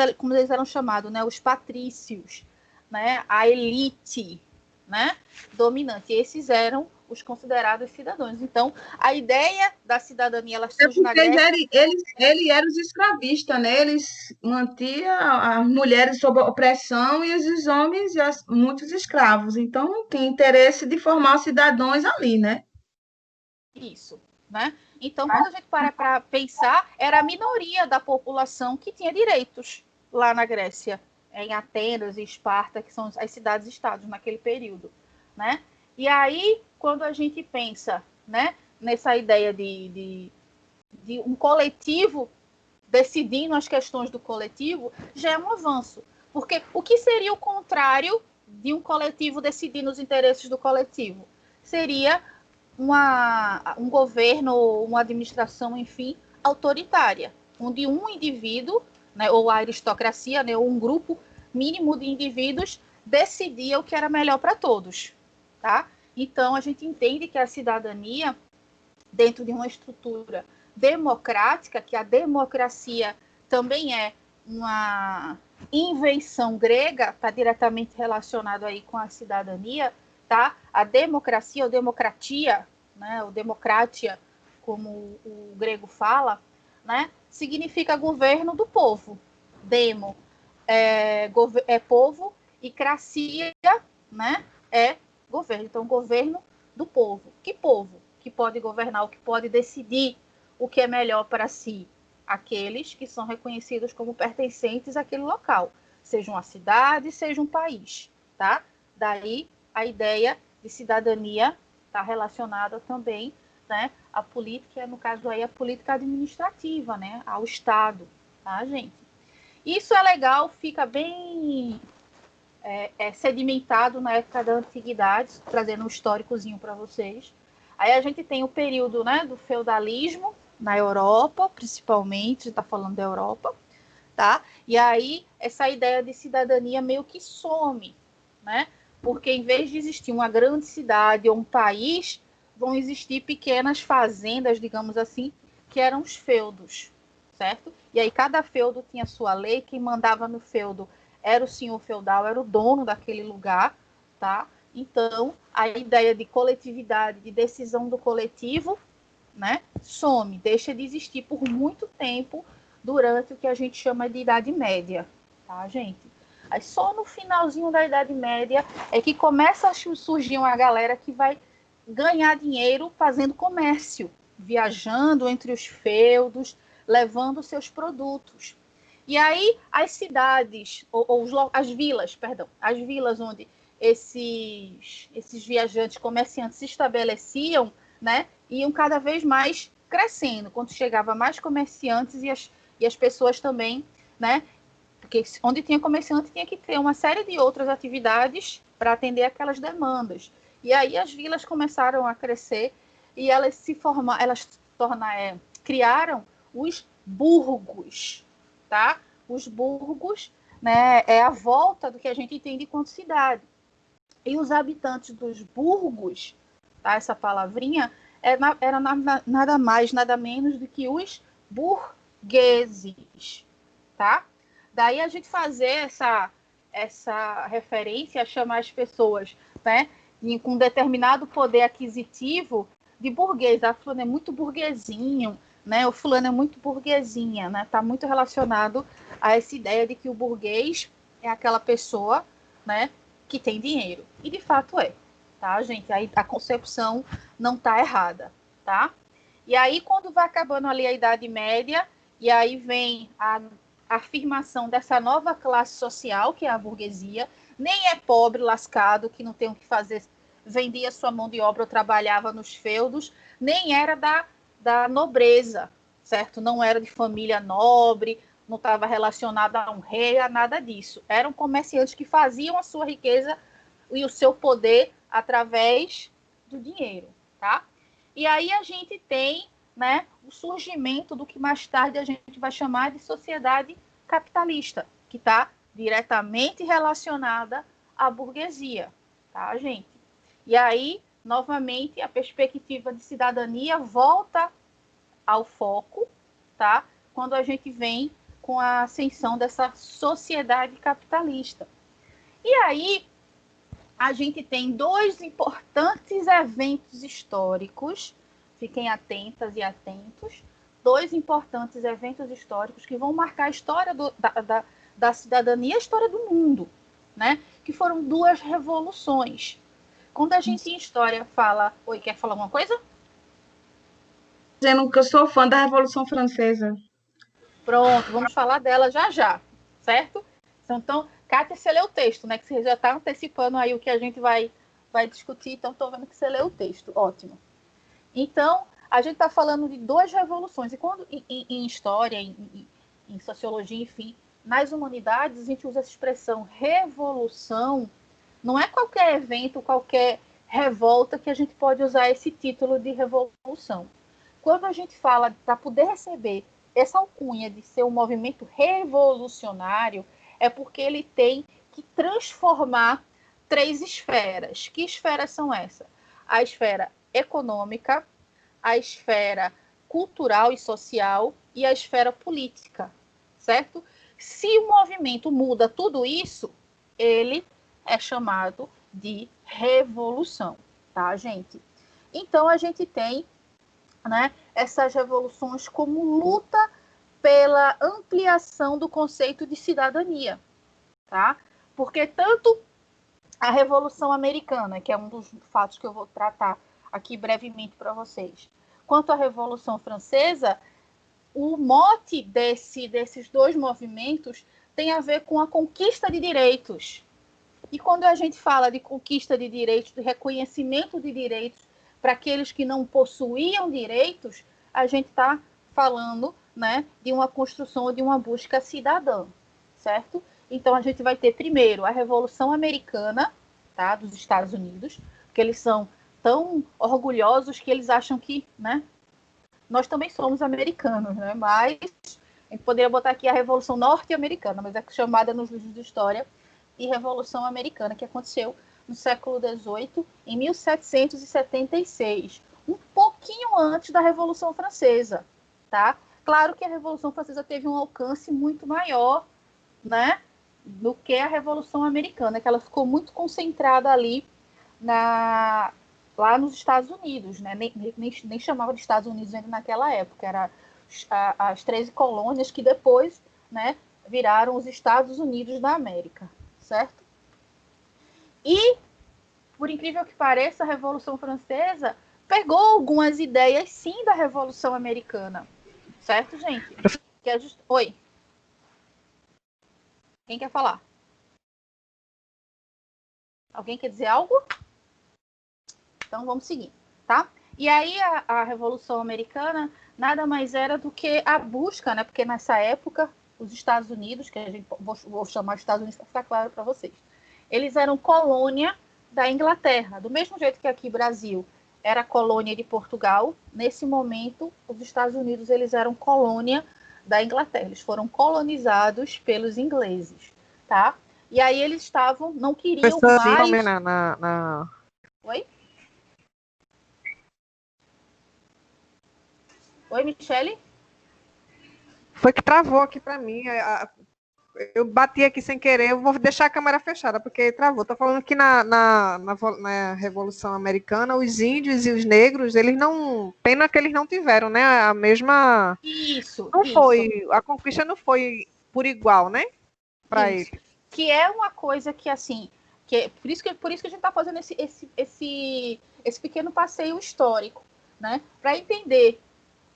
eram chamados, né? Os patrícios, né? A elite, né? Dominante. Esses eram os considerados cidadãos. Então, a ideia da cidadania ela surge na Grécia. Ele era os escravistas, né? Eles mantiam as mulheres sob opressão e os homens e muitos escravos. Então, não tinha interesse de formar cidadãos ali, né? Isso, né? Então, quando a gente para pensar, era a minoria da população que tinha direitos lá na Grécia, em Atenas e Esparta, que são as cidades-estados naquele período, né? E aí, quando a gente pensa, né, nessa ideia de um coletivo decidindo as questões do coletivo, já é um avanço. Porque o que seria o contrário de um coletivo decidindo os interesses do coletivo? Seria um governo, uma administração, enfim, autoritária, onde um indivíduo, né, ou a aristocracia, né, ou um grupo mínimo de indivíduos decidia o que era melhor para todos, tá? Então, a gente entende que a cidadania, dentro de uma estrutura democrática, que a democracia também é uma invenção grega, está diretamente relacionado aí com a cidadania, tá? A democracia, ou democratia, né? Ou democratia, como o grego fala, né? Significa governo do povo. Demo é povo e cracia, né? É governo. Então, governo do povo. Que povo? Que pode governar, o que pode decidir o que é melhor para si? Aqueles que são reconhecidos como pertencentes àquele local, seja uma cidade, seja um país, tá? Daí a ideia de cidadania está relacionada também, né, à política, no caso aí a política administrativa, né, ao Estado, tá, gente? Isso é legal, fica bem sedimentado na época da antiguidade, trazendo um históricozinho para vocês. Aí a gente tem o período, né, do feudalismo na Europa, principalmente, a gente está falando da Europa, tá? E aí essa ideia de cidadania meio que some, né? Porque em vez de existir uma grande cidade ou um país, vão existir pequenas fazendas, digamos assim, que eram os feudos, certo? E aí cada feudo tinha sua lei, quem mandava no feudo era o senhor feudal, era o dono daquele lugar, tá? Então, a ideia de coletividade, de decisão do coletivo, né, some, deixa de existir por muito tempo durante o que a gente chama de Idade Média, tá, gente? Aí só no finalzinho da Idade Média é que começa a surgir uma galera que vai ganhar dinheiro fazendo comércio, viajando entre os feudos, levando seus produtos. E aí as cidades, as vilas, perdão, as vilas onde esses viajantes, comerciantes se estabeleciam, né, iam cada vez mais crescendo. Quando chegava mais comerciantes e as pessoas também, né, porque onde tinha comerciante tinha que ter uma série de outras atividades para atender aquelas demandas. E aí as vilas começaram a crescer e elas criaram os burgos, tá? Os burgos, né, é a volta do que a gente entende quanto cidade. E os habitantes dos burgos, tá, essa palavrinha, era nada mais, nada menos do que os burgueses, tá? Daí a gente fazer essa referência, chamar as pessoas, né, com determinado poder aquisitivo de burguês. A fulano é muito burguesinho, né? O fulano é muito burguesinha, né? Está muito relacionado a essa ideia de que o burguês é aquela pessoa, né, que tem dinheiro. E de fato é, tá, gente? Aí a concepção não está errada, tá? E aí, quando vai acabando ali a Idade Média, e aí vem a afirmação dessa nova classe social, que é a burguesia, nem é pobre, lascado, que não tem o que fazer, vendia sua mão de obra ou trabalhava nos feudos, nem era da nobreza, certo? Não era de família nobre, não estava relacionado a um rei, a nada disso. Eram comerciantes que faziam a sua riqueza e o seu poder através do dinheiro, tá? E aí a gente tem, né, o surgimento do que mais tarde a gente vai chamar de sociedade capitalista, que está diretamente relacionada à burguesia, tá, gente? E aí, novamente, a perspectiva de cidadania volta ao foco, tá? Quando a gente vem com a ascensão dessa sociedade capitalista. E aí, a gente tem dois importantes eventos históricos, fiquem atentas e atentos, dois importantes eventos históricos que vão marcar a história da cidadania e a história do mundo, né? Que foram duas revoluções. Quando a gente em história fala... Oi, quer falar alguma coisa? Dizendo que eu sou fã da Revolução Francesa. Pronto, vamos falar dela já já, certo? Então, Kátia, você leu o texto, né? Que você já está antecipando aí o que a gente vai discutir, então estou vendo que você leu o texto, ótimo. Então, a gente está falando de duas revoluções, e quando em história, em sociologia, enfim, nas humanidades, a gente usa essa expressão revolução, não é qualquer evento, qualquer revolta que a gente pode usar esse título de revolução. Quando a gente fala para poder receber essa alcunha de ser um movimento revolucionário, é porque ele tem que transformar três esferas. Que esferas são essas? A esfera econômica, a esfera cultural e social e a esfera política, certo? Se o movimento muda tudo isso, ele é chamado de revolução, tá, gente? Então, a gente tem, né, essas revoluções como luta pela ampliação do conceito de cidadania, tá? Porque tanto a Revolução Americana, que é um dos fatos que eu vou tratar aqui brevemente para vocês, quanto a Revolução Francesa, o mote desses dois movimentos tem a ver com a conquista de direitos. E quando a gente fala de conquista de direitos, de reconhecimento de direitos para aqueles que não possuíam direitos, a gente está falando, né, de uma construção ou de uma busca cidadã, certo? Então, a gente vai ter primeiro a Revolução Americana, tá, dos Estados Unidos, que eles são tão orgulhosos que eles acham que, né, nós também somos americanos, né, mas a gente poderia botar aqui a Revolução Norte-Americana, mas é chamada nos livros de história de Revolução Americana, que aconteceu no século XVIII, em 1776, um pouquinho antes da Revolução Francesa, tá? Claro que a Revolução Francesa teve um alcance muito maior, né, do que a Revolução Americana, que ela ficou muito concentrada ali lá nos Estados Unidos, né? Nem chamava de Estados Unidos ainda naquela época, era as 13 colônias que depois, né, viraram os Estados Unidos da América, certo? E, por incrível que pareça, a Revolução Francesa pegou algumas ideias, sim, da Revolução Americana, certo, gente? Que é Oi. Quem quer falar? Alguém quer dizer algo? Então, vamos seguir, tá? E aí, a Revolução Americana nada mais era do que a busca, né? Porque nessa época, os Estados Unidos, que a gente vou chamar de Estados Unidos para ficar claro para vocês, eles eram colônia da Inglaterra. Do mesmo jeito que aqui Brasil era colônia de Portugal, nesse momento, os Estados Unidos eles eram colônia da Inglaterra. Eles foram colonizados pelos ingleses, tá? E aí eles não queriam mais... Oi? Oi, Michele? Foi que travou aqui para mim. Eu bati aqui sem querer. Eu vou deixar a câmera fechada, porque travou. Estou falando que na Revolução Americana, os índios e os negros, eles não... Pena que eles não tiveram, né? A mesma... Isso. Foi... A conquista não foi por igual, né? Para eles. Que é uma coisa que, assim... Por isso que a gente está fazendo esse pequeno passeio histórico, né? Para entender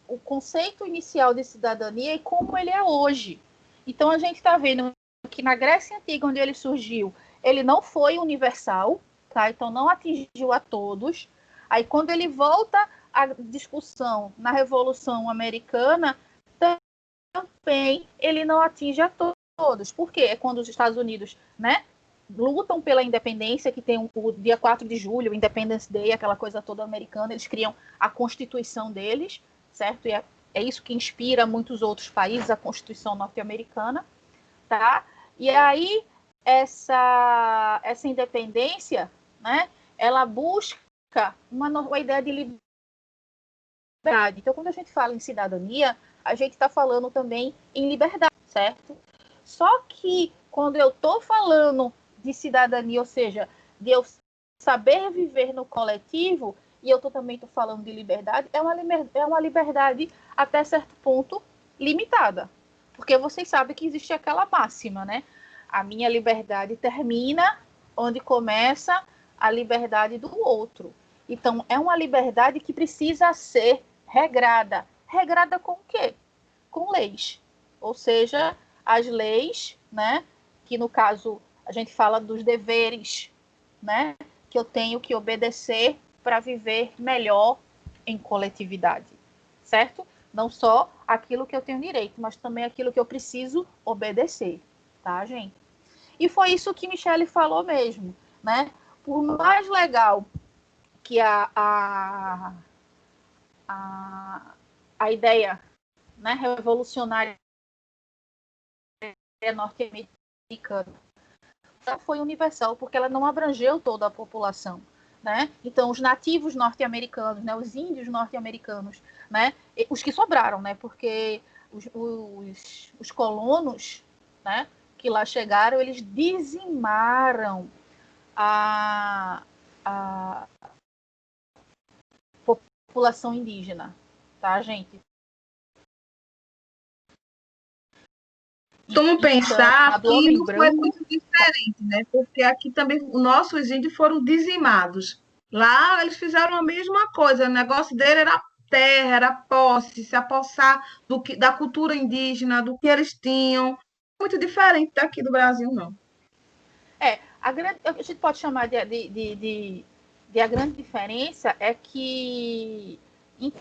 o conceito inicial de cidadania e como ele é hoje. Então, a gente está vendo que na Grécia Antiga, onde ele surgiu, ele não foi universal, tá? Então, não atingiu a todos. Aí, quando ele volta à discussão na Revolução Americana, também ele não atinge a todos. Por quê? É quando os Estados Unidos, né, lutam pela independência, que tem o dia 4 de julho, o Independence Day, aquela coisa toda americana, eles criam a Constituição deles, certo? E é isso que inspira muitos outros países, a Constituição norte-americana, tá? E aí, essa independência, né, ela busca uma ideia de liberdade. Então, quando a gente fala em cidadania, a gente está falando também em liberdade, certo? Só que, quando eu estou falando de cidadania, ou seja, de eu saber viver no coletivo, e eu também estou falando de liberdade, é uma liberdade até certo ponto limitada. Porque vocês sabem que existe aquela máxima, né? A minha liberdade termina onde começa a liberdade do outro. Então, é uma liberdade que precisa ser regrada. Regrada com o quê? Com leis. Ou seja, as leis, né? Que no caso, a gente fala dos deveres, né? Que eu tenho que obedecer para viver melhor em coletividade, certo? Não só aquilo que eu tenho direito, mas também aquilo que eu preciso obedecer, tá, gente? E foi isso que Michele falou mesmo, né? Por mais legal que a ideia, né, revolucionária norte-americana já foi universal, porque ela não abrangeu toda a população, né? Então, os nativos norte-americanos, né, os índios norte-americanos, né, os que sobraram, né, porque os colonos, né, que lá chegaram, eles dizimaram a população indígena, tá, gente? Como pensar que não foi muito diferente, né? Porque aqui também os nossos índios foram dizimados. Lá eles fizeram a mesma coisa, o negócio dele era terra, era posse, se apossar da cultura indígena, do que eles tinham. Muito diferente daqui do Brasil, não. A gente pode chamar de a grande diferença é que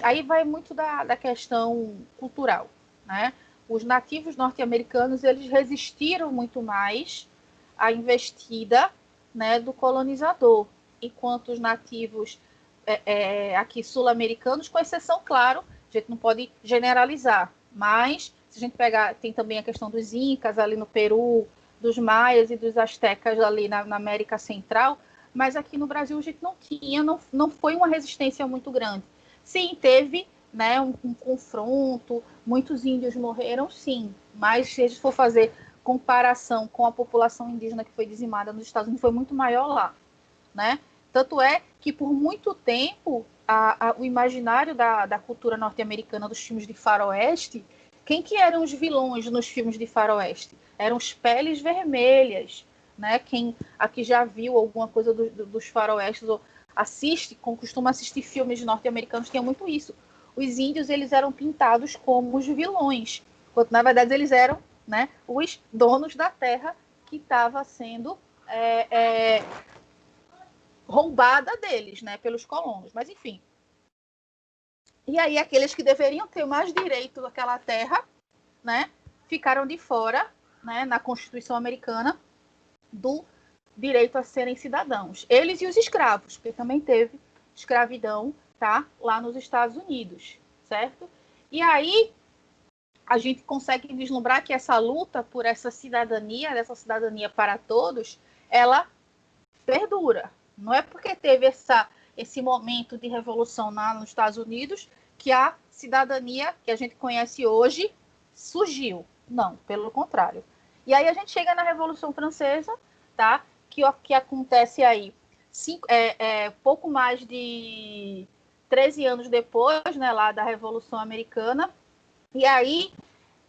aí vai muito da questão cultural, né? os nativos norte-americanos eles resistiram muito mais à investida, né, do colonizador, enquanto os nativos aqui sul-americanos, com exceção, claro, a gente não pode generalizar, mas se a gente pegar, tem também a questão dos incas ali no Peru, dos maias e dos astecas ali na América Central, mas aqui no Brasil a gente não tinha, não foi uma resistência muito grande. Sim, teve, né, um confronto, muitos índios morreram, sim, mas se a gente for fazer comparação com a população indígena que foi dizimada nos Estados Unidos, foi muito maior lá, né? Tanto é que por muito tempo o imaginário da cultura norte-americana dos filmes de faroeste, quem que eram os vilões nos filmes de faroeste? Eram os peles vermelhas, né? Quem aqui já viu alguma coisa dos faroestes ou costuma assistir filmes norte-americanos, tinha muito isso. Os índios eles eram pintados como os vilões, quando na verdade eles eram, né, os donos da terra que estava sendo roubada deles, né, pelos colonos. Mas enfim. E aí aqueles que deveriam ter mais direito àquela terra, né, ficaram de fora, né, na Constituição Americana, do direito a serem cidadãos. Eles e os escravos, porque também teve escravidão, tá, lá nos Estados Unidos, certo? E aí a gente consegue vislumbrar que essa luta por essa cidadania para todos, ela perdura. Não é porque teve esse momento de revolução nos Estados Unidos que a cidadania que a gente conhece hoje surgiu. Não, pelo contrário. E aí a gente chega na Revolução Francesa, tá? Que acontece aí pouco mais de 13 anos depois, né, lá da Revolução Americana. E aí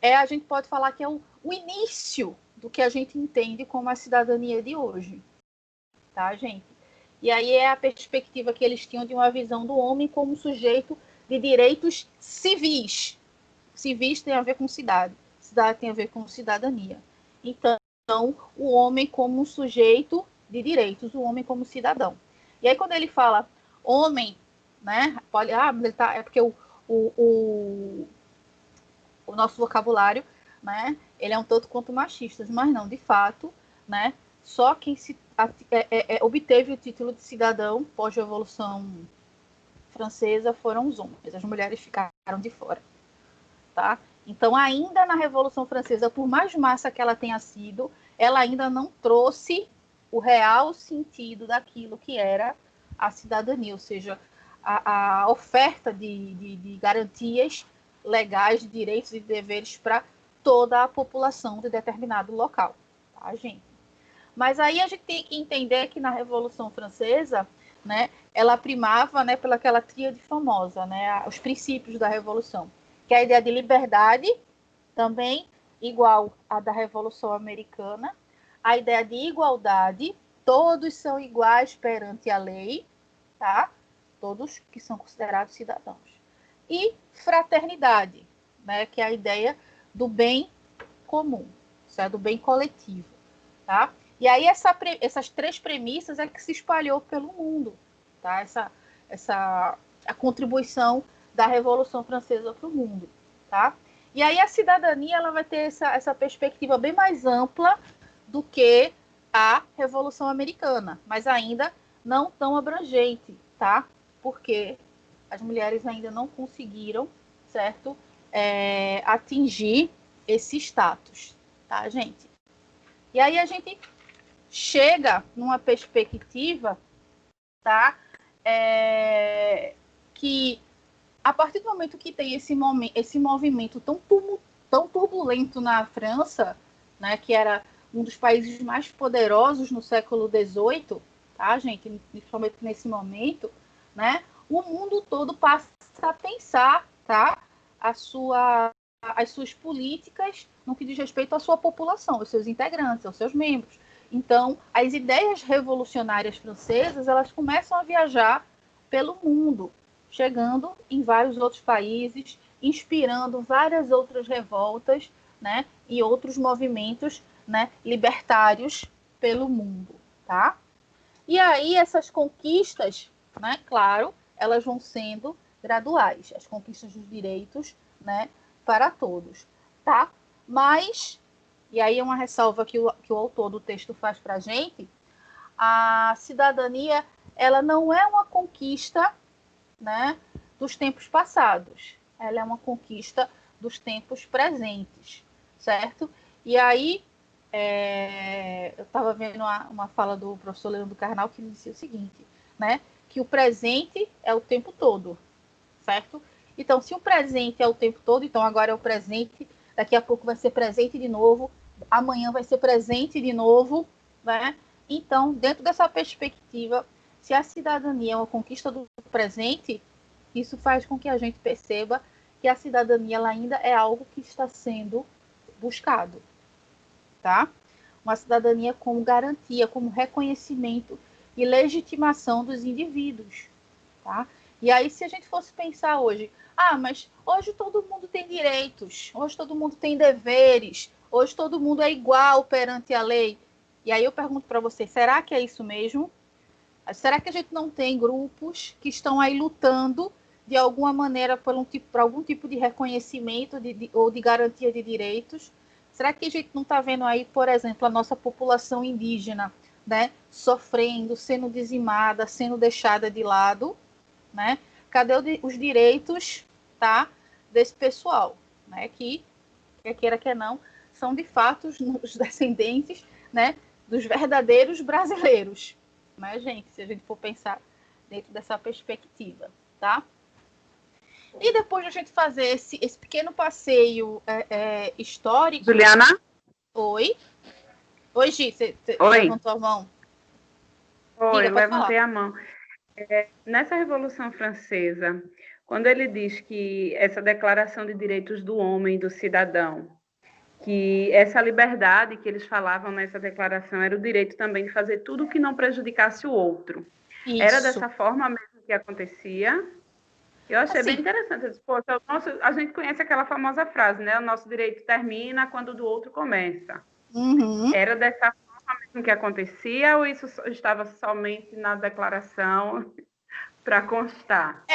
a gente pode falar que é o início do que a gente entende como a cidadania de hoje. Tá, gente? E aí é a perspectiva que eles tinham de uma visão do homem como sujeito de direitos civis. Civis tem a ver com cidade. Cidade tem a ver com cidadania. Então, o homem como um sujeito de direitos, o homem como cidadão. E aí, quando ele fala homem, né? É porque o nosso vocabulário, né? Ele é um tanto quanto machista, mas não, de fato, né? Só quem obteve o título de cidadão pós-revolução francesa foram os homens. As mulheres ficaram de fora, tá? Então, ainda na Revolução Francesa, por mais massa que ela tenha sido, ela ainda não trouxe o real sentido daquilo que era a cidadania, ou seja, a oferta de garantias legais, de direitos e deveres para toda a população de determinado local, tá, gente? Mas aí a gente tem que entender que na Revolução Francesa, né, ela primava, né, pelaquela tríade famosa, né, os princípios da Revolução, que é a ideia de liberdade, também igual à da Revolução Americana, a ideia de igualdade, todos são iguais perante a lei, tá? Todos que são considerados cidadãos. E fraternidade, né, que é a ideia do bem comum, certo? Do bem coletivo, tá? E aí essas três premissas é que se espalhou pelo mundo, tá? A contribuição da Revolução Francesa para o mundo, tá? E aí a cidadania ela vai ter essa perspectiva bem mais ampla do que a Revolução Americana, mas ainda não tão abrangente, tá? Porque as mulheres ainda não conseguiram, certo? Atingir esse status, tá, gente? E aí a gente chega numa perspectiva, tá? Que a partir do momento que tem esse movimento tão turbulento na França, né, que era um dos países mais poderosos no século XVIII, tá, gente? Principalmente nesse momento, né? O mundo todo passa a pensar, tá? As suas políticas no que diz respeito à sua população, aos seus integrantes, aos seus membros. Então, as ideias revolucionárias francesas, elas começam a viajar pelo mundo, chegando em vários outros países, inspirando várias outras revoltas, né, e outros movimentos, né, libertários pelo mundo, tá? E aí essas conquistas, né, claro, elas vão sendo graduais, as conquistas dos direitos, né, para todos. tá? Mas, e aí é uma ressalva que o autor do texto faz para a gente, a cidadania, ela não é uma conquista, né, dos tempos passados, ela é uma conquista dos tempos presentes, certo? E aí, eu estava vendo uma fala do professor Leandro Carnal que dizia o seguinte, né, que o presente é o tempo todo, certo? Então, se o presente é o tempo todo, então agora é o presente, daqui a pouco vai ser presente de novo, amanhã vai ser presente de novo, né? Então, dentro dessa perspectiva, se a cidadania é uma conquista do presente, isso faz com que a gente perceba que a cidadania ela ainda é algo que está sendo buscado, tá? Uma cidadania como garantia, como reconhecimento e legitimação dos indivíduos, tá? E aí, se a gente fosse pensar hoje, mas hoje todo mundo tem direitos, hoje todo mundo tem deveres, hoje todo mundo é igual perante a lei. E aí eu pergunto para vocês, será que é isso mesmo? Será que a gente não tem grupos que estão aí lutando de alguma maneira por algum tipo de reconhecimento ou de garantia de direitos? Será que a gente não está vendo aí, por exemplo, a nossa população indígena, né, sofrendo, sendo dizimada, sendo deixada de lado, né? Cadê os direitos, tá, desse pessoal, né, que, quer queira que não, são de fato os descendentes, né, dos verdadeiros brasileiros, né, gente, se a gente for pensar dentro dessa perspectiva, tá? E depois de a gente fazer esse pequeno passeio histórico... Juliana? Oi? Oi, Gi, você Oi. levantou a mão? Oi, Diga, levantei a mão. Nessa Revolução Francesa, quando ele diz que essa declaração de direitos do homem, do cidadão, que essa liberdade que eles falavam nessa declaração era o direito também de fazer tudo que não prejudicasse o outro. Isso. Era dessa forma mesmo que acontecia? Eu achei bem interessante. Eu disse, poxa, a gente conhece aquela famosa frase, né? O nosso direito termina quando o do outro começa. Uhum. Era dessa forma mesmo que acontecia ou isso estava somente na declaração para constar?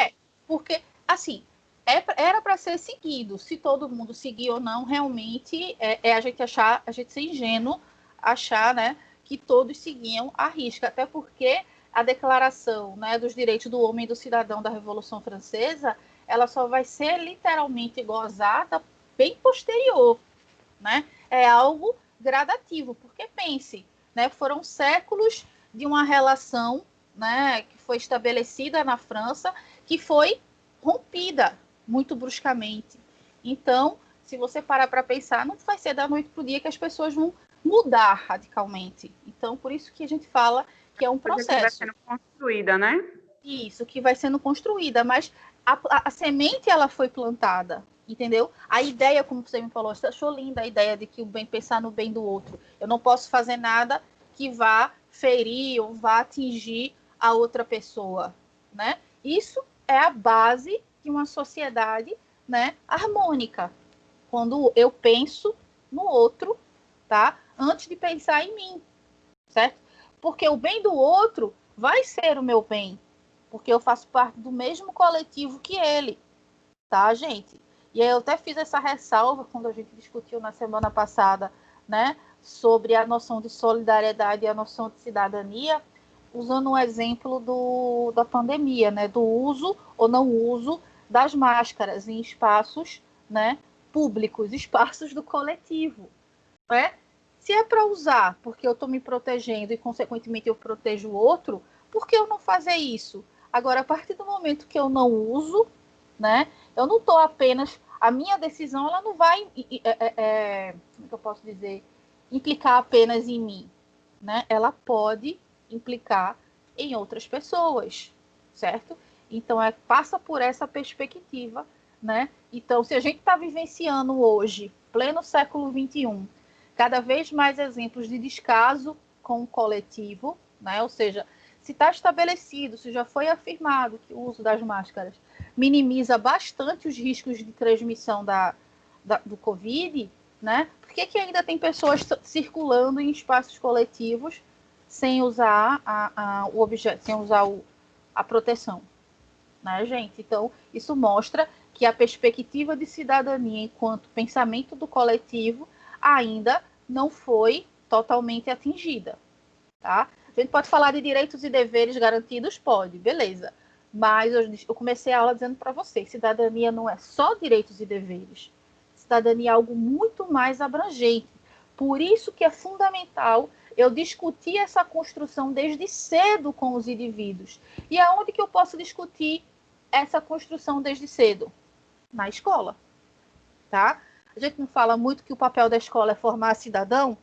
Porque, assim, era para ser seguido. Se todo mundo seguir ou não, realmente a gente ser ingênuo, achar, né, que todos seguiam à risca. Até porque a declaração, né, dos direitos do homem e do cidadão da Revolução Francesa, ela só vai ser literalmente gozada bem posterior, né? É algo gradativo, porque pense, né, foram séculos de uma relação, né, que foi estabelecida na França, que foi rompida muito bruscamente. Então, se você parar para pensar, não vai ser da noite para o dia que as pessoas vão mudar radicalmente. Então, por isso que a gente fala que é um processo. Que vai sendo construída, né? Isso, que vai sendo construída, mas a semente ela foi plantada, entendeu? A ideia, como você me falou, você achou linda a ideia de que o bem pensar no bem do outro. Eu não posso fazer nada que vá ferir ou vá atingir a outra pessoa, né? Isso é a base de uma sociedade, né, harmônica. Quando eu penso no outro, tá? Antes de pensar em mim, certo? Porque o bem do outro vai ser o meu bem, porque eu faço parte do mesmo coletivo que ele, tá, gente? E aí eu até fiz essa ressalva quando a gente discutiu na semana passada, né, sobre a noção de solidariedade e a noção de cidadania, usando um exemplo da pandemia, né, do uso ou não uso das máscaras em espaços, né, públicos, espaços do coletivo, né? Se é para usar porque eu estou me protegendo e, consequentemente, eu protejo o outro, por que eu não fazer isso? Agora, a partir do momento que eu não uso, né, eu não estou apenas... A minha decisão ela não vai, como é que eu posso dizer, implicar apenas em mim, né? Ela pode implicar em outras pessoas, certo? Então, passa por essa perspectiva, né? Então, se a gente está vivenciando hoje, pleno século XXI, cada vez mais exemplos de descaso com o coletivo, né? Ou seja, se está estabelecido, se já foi afirmado que o uso das máscaras minimiza bastante os riscos de transmissão do Covid, né? Por que ainda tem pessoas circulando em espaços coletivos sem usar o objeto, sem usar a proteção, né, gente? Então, isso mostra que a perspectiva de cidadania enquanto pensamento do coletivo ainda não foi totalmente atingida, tá? A gente pode falar de direitos e deveres garantidos? Pode, beleza. Mas eu comecei a aula dizendo para vocês, cidadania não é só direitos e deveres. Cidadania é algo muito mais abrangente. Por isso que é fundamental eu discutir essa construção desde cedo com os indivíduos. E aonde que eu posso discutir essa construção desde cedo? Na escola, tá? A gente não fala muito que o papel da escola é formar cidadão,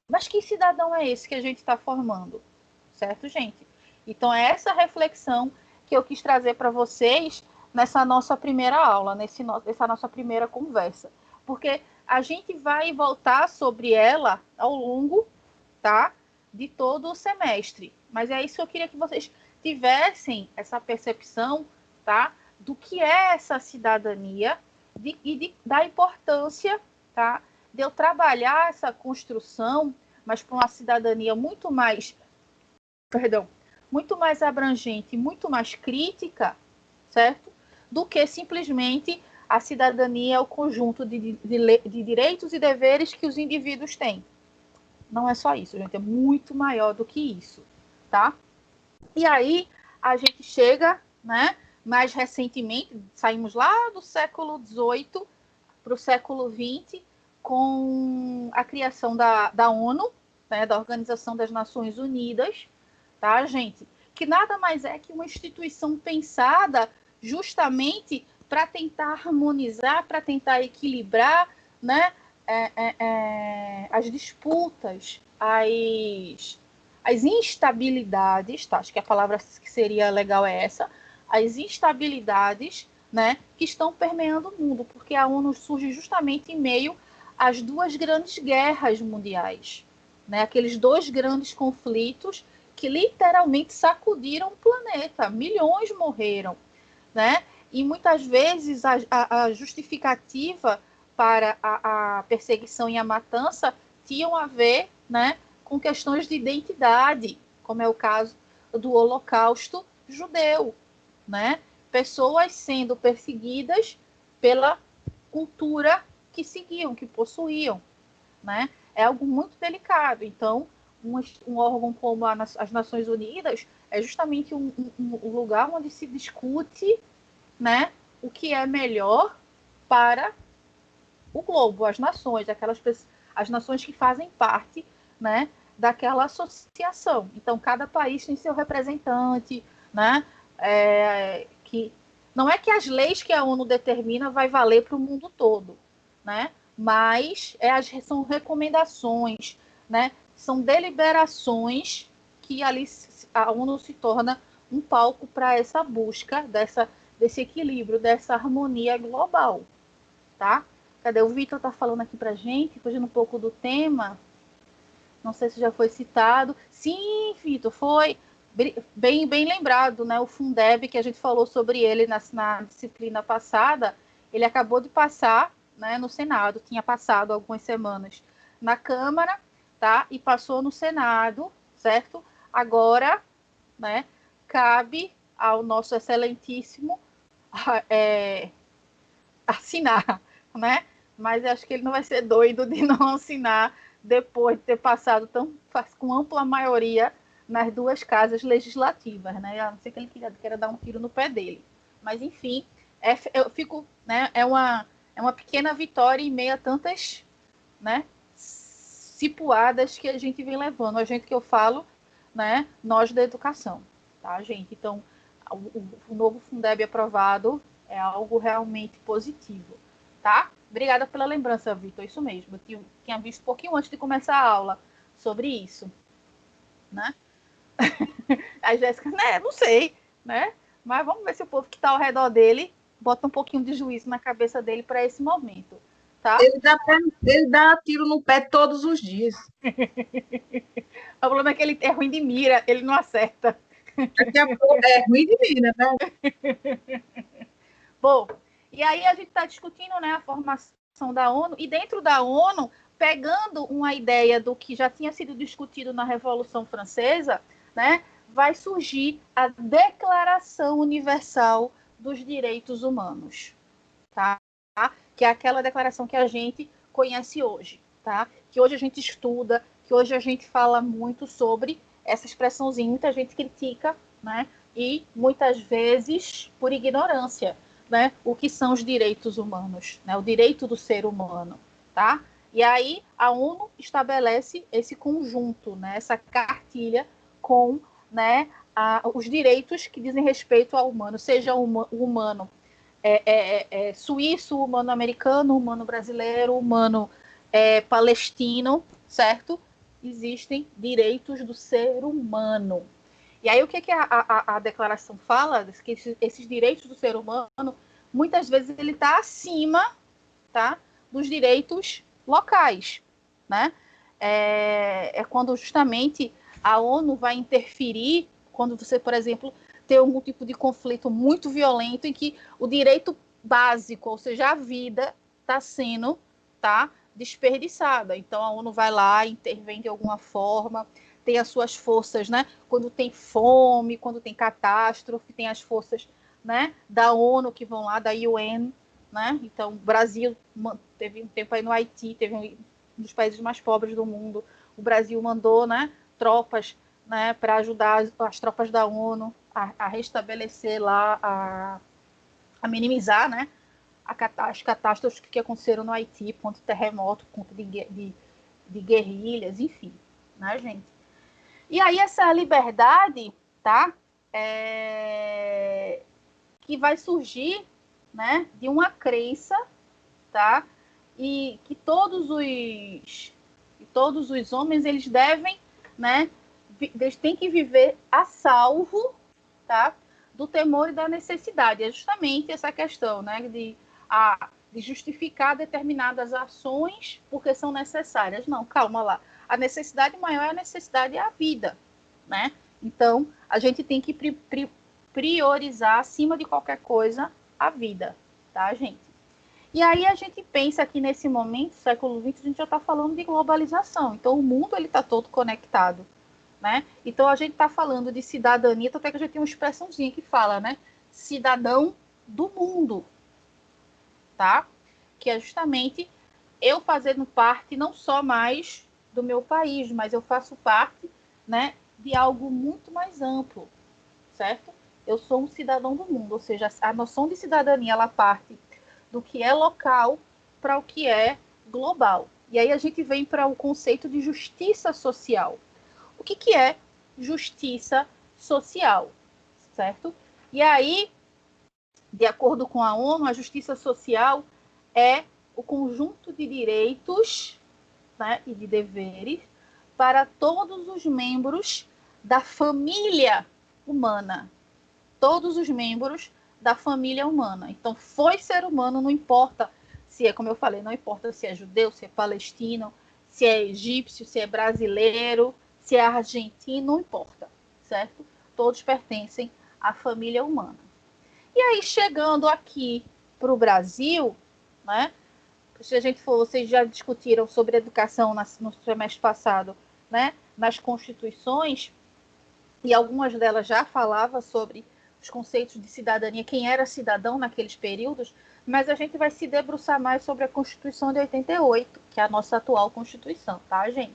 mas que cidadão é esse que a gente está formando? Certo, gente? Então, é essa reflexão que eu quis trazer para vocês nessa nossa primeira aula, nessa nossa primeira conversa. Porque a gente vai voltar sobre ela ao longo, tá, de todo o semestre. Mas é isso que eu queria que vocês tivessem essa percepção, tá, do que é essa cidadania da importância, tá, de eu trabalhar essa construção, mas para uma cidadania muito mais abrangente, muito mais crítica, certo? Do que simplesmente a cidadania é o conjunto de direitos e deveres que os indivíduos têm. Não é só isso, gente, é muito maior do que isso, tá? E aí a gente chega, né, mais recentemente, saímos lá do século XVIII para o século XX, com a criação da ONU, né, da Organização das Nações Unidas, tá, gente? Que nada mais é que uma instituição pensada justamente para tentar harmonizar, para tentar equilibrar, né, as disputas, as instabilidades, tá? Acho que a palavra que seria legal é essa, as instabilidades, né, que estão permeando o mundo, porque a ONU surge justamente em meio às duas grandes guerras mundiais, né, aqueles dois grandes conflitos que literalmente sacudiram o planeta, milhões morreram, né? E muitas vezes a justificativa para a perseguição e a matança tinham a ver, né, com questões de identidade, como é o caso do Holocausto judeu, né? Pessoas sendo perseguidas pela cultura que seguiam, que possuíam, né? É algo muito delicado. Então, um órgão como as Nações Unidas é justamente um lugar onde se discute, né, o que é melhor para o globo, as nações, as nações que fazem parte, né, daquela associação. Então, cada país tem seu representante, né, que não é que as leis que a ONU determina vai valer para o mundo todo, né, mas são recomendações, né, são deliberações que ali a ONU se torna um palco para essa busca desse equilíbrio, dessa harmonia global, tá? Cadê? O Vitor está falando aqui para a gente, fugindo um pouco do tema. Não sei se já foi citado. Sim, Vitor, foi bem lembrado, né? O Fundeb, que a gente falou sobre ele na disciplina passada, ele acabou de passar, né, no Senado, tinha passado algumas semanas na Câmara, tá? E passou no Senado, certo? Agora, né, cabe ao nosso excelentíssimo assinar, né? Mas acho que ele não vai ser doido de não assinar depois de ter passado com ampla maioria nas duas casas legislativas, né? A não ser que ele queira dar um tiro no pé dele. Mas, enfim, eu fico, né? É uma pequena vitória em meio a tantas, né, cipuadas que a gente vem levando. A gente que eu falo, né? Nós da educação, tá, gente? Então, o novo Fundeb aprovado é algo realmente positivo, tá? Obrigada pela lembrança, Vitor, isso mesmo. Eu tinha visto um pouquinho antes de começar a aula sobre isso, né? A Jéssica, né, não sei, né? Mas vamos ver se o povo que está ao redor dele bota um pouquinho de juízo na cabeça dele para esse momento, tá? Ele dá tiro no pé todos os dias. O problema é que ele é ruim de mira, ele não acerta. Daqui a pouco é ruim de mira, né? Bom, e aí a gente está discutindo, né, a formação da ONU, e dentro da ONU, pegando uma ideia do que já tinha sido discutido na Revolução Francesa, né, vai surgir a Declaração Universal dos Direitos Humanos, tá? Que é aquela declaração que a gente conhece hoje, tá? Que hoje a gente estuda, que hoje a gente fala muito sobre essa expressãozinha, muita gente critica, né? E muitas vezes por ignorância, né? O que são os direitos humanos, né? O direito do ser humano, tá? E aí a ONU estabelece esse conjunto, né? Essa cartilha com, né, os direitos que dizem respeito ao humano, seja o humano suíço, humano americano, humano brasileiro, humano palestino, certo? Existem direitos do ser humano. E aí o que a declaração fala? Que esses direitos do ser humano, muitas vezes ele está acima, tá, dos direitos locais, né? É quando justamente a ONU vai interferir, quando você, por exemplo, tem algum tipo de conflito muito violento em que o direito básico, ou seja, a vida, está sendo, tá, desperdiçada. Então, a ONU vai lá, intervém de alguma forma, tem as suas forças, né? Quando tem fome, quando tem catástrofe, tem as forças, né, da ONU que vão lá, da UN, né? Então, o Brasil teve um tempo aí no Haiti, teve um dos países mais pobres do mundo. O Brasil mandou, né, tropas, né, para ajudar as tropas da ONU a restabelecer lá, a minimizar, né, as catástrofes que aconteceram no Haiti, ponto de terremoto, ponto de guerrilhas, enfim, né, gente? E aí essa liberdade, tá, que vai surgir, né, de uma crença, tá, e que todos os homens eles devem, né, eles têm que viver a salvo, tá, do temor e da necessidade. É justamente essa questão, né, de justificar determinadas ações porque são necessárias. Não, calma lá. A necessidade maior é a necessidade à vida, né? Então, a gente tem que priorizar acima de qualquer coisa a vida, tá, gente? E aí a gente pensa que nesse momento, século XX, a gente já está falando de globalização. Então, o mundo ele está todo conectado, né? Então, a gente está falando de cidadania, até que a gente tem uma expressãozinha que fala, né? Cidadão do mundo, tá? Que é justamente eu fazendo parte não só mais do meu país, mas eu faço parte, né, de algo muito mais amplo, certo? Eu sou um cidadão do mundo, ou seja, a noção de cidadania, ela parte do que é local para o que é global. E aí a gente vem para o conceito de justiça social. O que é justiça social, certo? E aí, de acordo com a ONU, a justiça social é o conjunto de direitos, né, e de deveres para todos os membros da família humana. Todos os membros da família humana. Então, foi ser humano, não importa se é, como eu falei, não importa se é judeu, se é palestino, se é egípcio, se é brasileiro, se é argentino, não importa, certo? Todos pertencem à família humana. E aí, chegando aqui para o Brasil, né? Se a gente for, vocês já discutiram sobre educação no semestre passado, né? Nas constituições, e algumas delas já falavam sobre os conceitos de cidadania, quem era cidadão naqueles períodos, mas a gente vai se debruçar mais sobre a Constituição de 88, que é a nossa atual Constituição, tá, gente?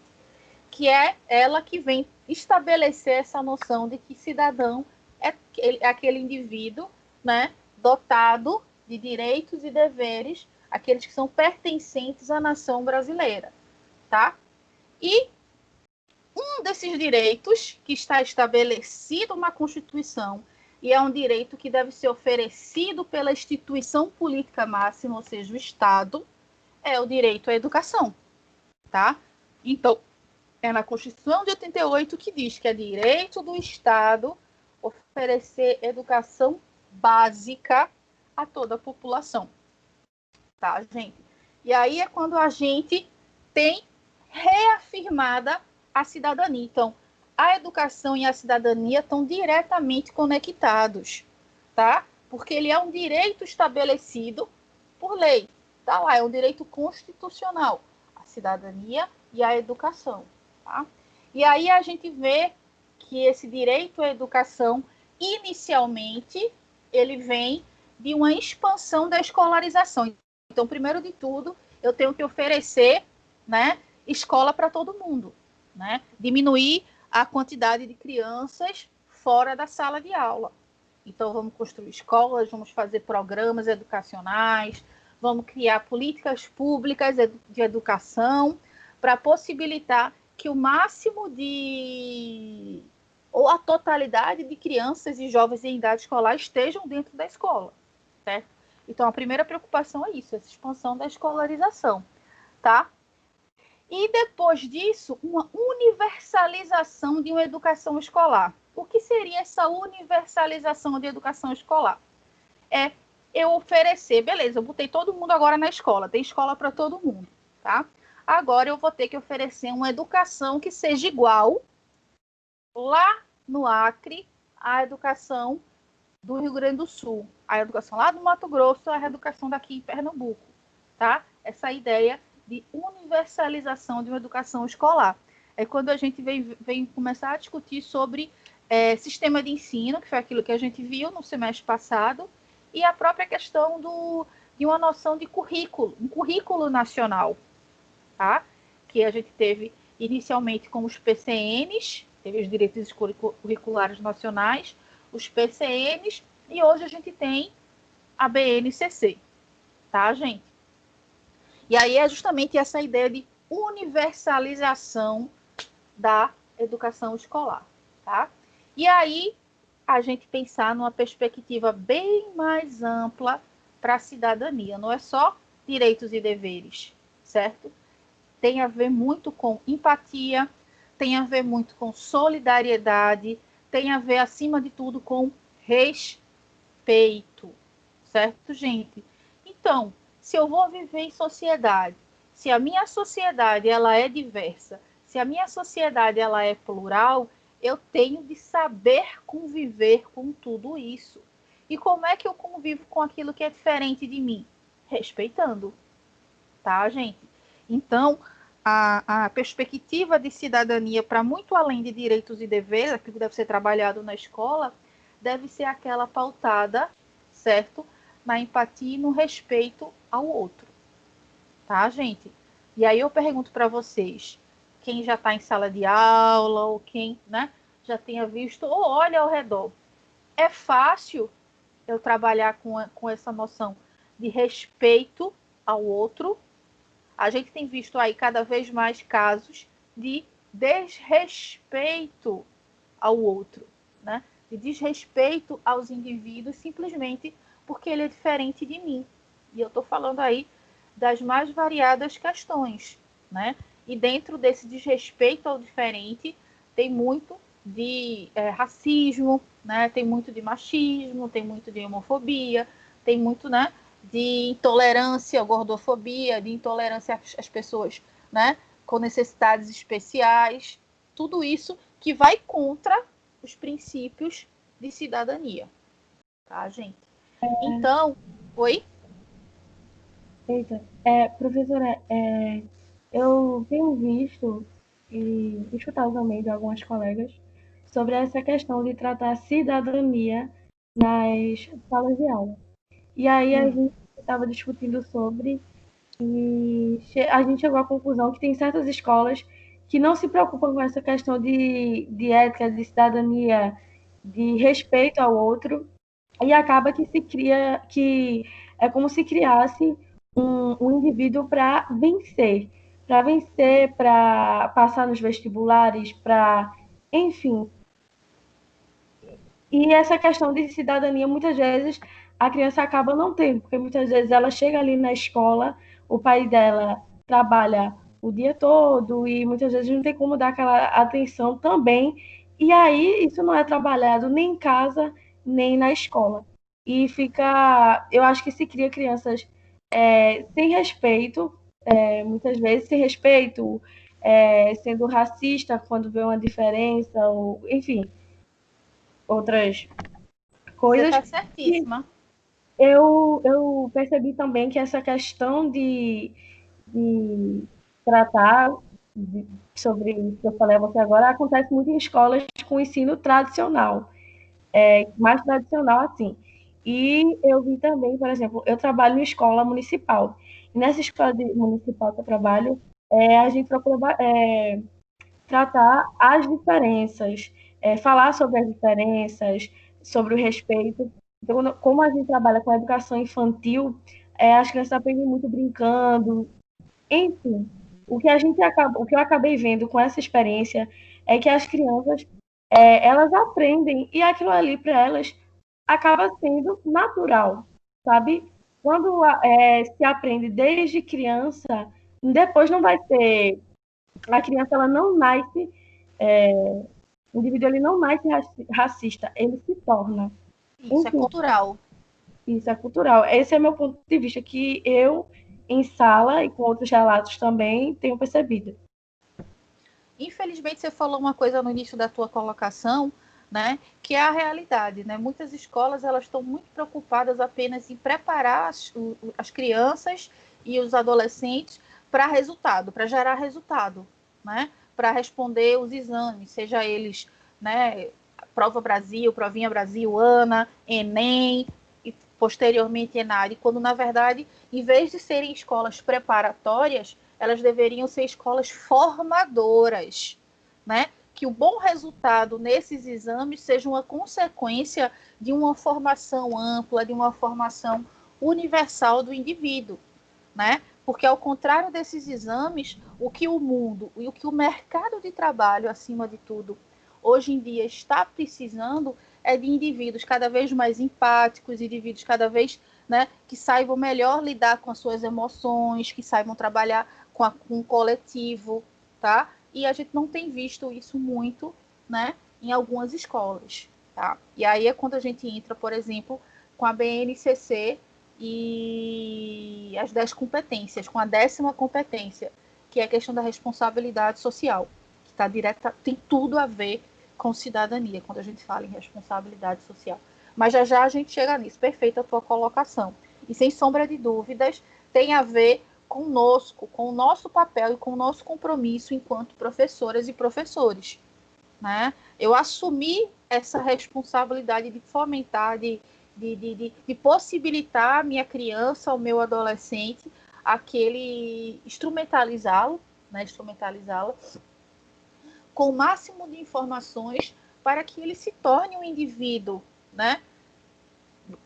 Que é ela que vem estabelecer essa noção de que cidadão é aquele indivíduo, né, dotado de direitos e deveres, aqueles que são pertencentes à nação brasileira, tá? E um desses direitos que está estabelecido na Constituição e é um direito que deve ser oferecido pela instituição política máxima, ou seja, o Estado, é o direito à educação, tá? Então, é na Constituição de 88 que diz que é direito do Estado oferecer educação básica a toda a população, tá, gente? E aí é quando a gente tem reafirmada a cidadania. Então, a educação e a cidadania estão diretamente conectados, tá? Porque ele é um direito estabelecido por lei. Tá lá, é um direito constitucional, a cidadania e a educação, tá? E aí a gente vê que esse direito à educação, inicialmente, ele vem de uma expansão da escolarização. Então, primeiro de tudo, eu tenho que oferecer, né, escola para todo mundo, né? Diminuir a quantidade de crianças fora da sala de aula. Então, vamos construir escolas, vamos fazer programas educacionais, vamos criar políticas públicas de educação para possibilitar que o máximo de... ou a totalidade de crianças e jovens em idade escolar estejam dentro da escola, certo? Então, a primeira preocupação é isso, essa expansão da escolarização, tá? E depois disso, uma universalização de uma educação escolar. O que seria essa universalização de educação escolar? É eu oferecer, beleza, eu botei todo mundo agora na escola, tem escola para todo mundo, tá? Agora eu vou ter que oferecer uma educação que seja igual lá no Acre à educação do Rio Grande do Sul, a educação lá do Mato Grosso, a educação daqui em Pernambuco, tá? Essa ideia de universalização de uma educação escolar. É quando a gente vem começar a discutir sobre sistema de ensino, que foi aquilo que a gente viu no semestre passado, e a própria questão de uma noção de currículo, um currículo nacional, tá? Que a gente teve inicialmente com os PCNs, teve os diretrizes curriculares nacionais, os PCNs, e hoje a gente tem a BNCC, tá, gente? E aí é justamente essa ideia de universalização da educação escolar, tá? E aí a gente pensar numa perspectiva bem mais ampla para a cidadania, não é só direitos e deveres, certo? Tem a ver muito com empatia, tem a ver muito com solidariedade, tem a ver, acima de tudo, com respeito, certo, gente? Então, se eu vou viver em sociedade, se a minha sociedade ela é diversa, se a minha sociedade ela é plural, eu tenho de saber conviver com tudo isso. E como é que eu convivo com aquilo que é diferente de mim? Respeitando, tá, gente? Então, a perspectiva de cidadania, para muito além de direitos e deveres, aquilo que deve ser trabalhado na escola, deve ser aquela pautada, certo? Na empatia e no respeito ao outro, tá, gente? E aí eu pergunto para vocês, quem já está em sala de aula, ou quem, né, já tenha visto, ou olha ao redor, é fácil eu trabalhar com essa noção de respeito ao outro? A gente tem visto aí cada vez mais casos de desrespeito ao outro, né? De desrespeito aos indivíduos simplesmente porque ele é diferente de mim. E eu estou falando aí das mais variadas questões, né? E dentro desse desrespeito ao diferente tem muito de racismo, né? Tem muito de machismo, tem muito de homofobia, tem muito, né, de intolerância, gordofobia, de intolerância às pessoas, né, com necessidades especiais, tudo isso que vai contra os princípios de cidadania, tá, gente? Então, oi? Eita, professora, eu tenho visto e escutado também de algumas colegas sobre essa questão de tratar a cidadania nas salas de aula. E aí a gente estava discutindo sobre e a gente chegou à conclusão que tem certas escolas que não se preocupam com essa questão de ética, de cidadania, de respeito ao outro, e acaba que se cria, que é como se criasse um indivíduo para vencer, para passar nos vestibulares, para, enfim. E essa questão de cidadania, muitas vezes, a criança acaba não tendo, porque muitas vezes ela chega ali na escola, o pai dela trabalha o dia todo e muitas vezes não tem como dar aquela atenção também. E aí isso não é trabalhado nem em casa, nem na escola. E fica, eu acho que se cria crianças sem respeito, muitas vezes sem respeito, sendo racista quando vê uma diferença, ou enfim, outras Você coisas. está certíssima. Eu percebi também que essa questão de tratar sobre o que eu falei a você agora acontece muito em escolas com ensino tradicional, mais tradicional assim. E eu vi também, por exemplo, eu trabalho em escola municipal. E nessa escola municipal que eu trabalho, a gente procura tratar as diferenças, falar sobre as diferenças, sobre o respeito. Então, como a gente trabalha com a educação infantil, as crianças aprendem muito brincando. Enfim, o que eu acabei vendo com essa experiência é que as crianças, elas aprendem e aquilo ali para elas acaba sendo natural, sabe? Quando se aprende desde criança, depois não vai ser. A criança ela não nasce, o indivíduo ele não nasce racista, ele se torna. Isso é Enfim, cultural. isso é cultural. Esse é meu ponto de vista, que eu, em sala e com outros relatos também, tenho percebido. Infelizmente, você falou uma coisa no início da tua colocação, né, que é a realidade, né? Muitas escolas elas estão muito preocupadas apenas em preparar as crianças e os adolescentes para resultado, para gerar resultado, né? Para responder os exames, seja eles, né, Prova Brasil, Provinha Brasil, ANA, Enem e posteriormente Enari, quando na verdade, em vez de serem escolas preparatórias, elas deveriam ser escolas formadoras, né? Que o bom resultado nesses exames seja uma consequência de uma formação ampla, de uma formação universal do indivíduo, né? Porque ao contrário desses exames, o que o mundo e o que o mercado de trabalho, acima de tudo, hoje em dia está precisando é de indivíduos cada vez mais empáticos, indivíduos cada vez, né, que saibam melhor lidar com as suas emoções, que saibam trabalhar com o coletivo, tá? E a gente não tem visto isso muito, né, em algumas escolas, tá? E aí é quando a gente entra, por exemplo, com a BNCC e as 10 competências, com a 10ª competência, que é a questão da responsabilidade social, que está direta, tem tudo a ver com cidadania, quando a gente fala em responsabilidade social. Mas já já a gente chega nisso. Perfeita a tua colocação. E sem sombra de dúvidas, tem a ver conosco, com o nosso papel e com o nosso compromisso enquanto professoras e professores, né? Eu assumi essa responsabilidade de fomentar, de possibilitar a minha criança, ao meu adolescente, aquele instrumentalizá-lo, né? Instrumentalizá-lo com o máximo de informações para que ele se torne um indivíduo, né?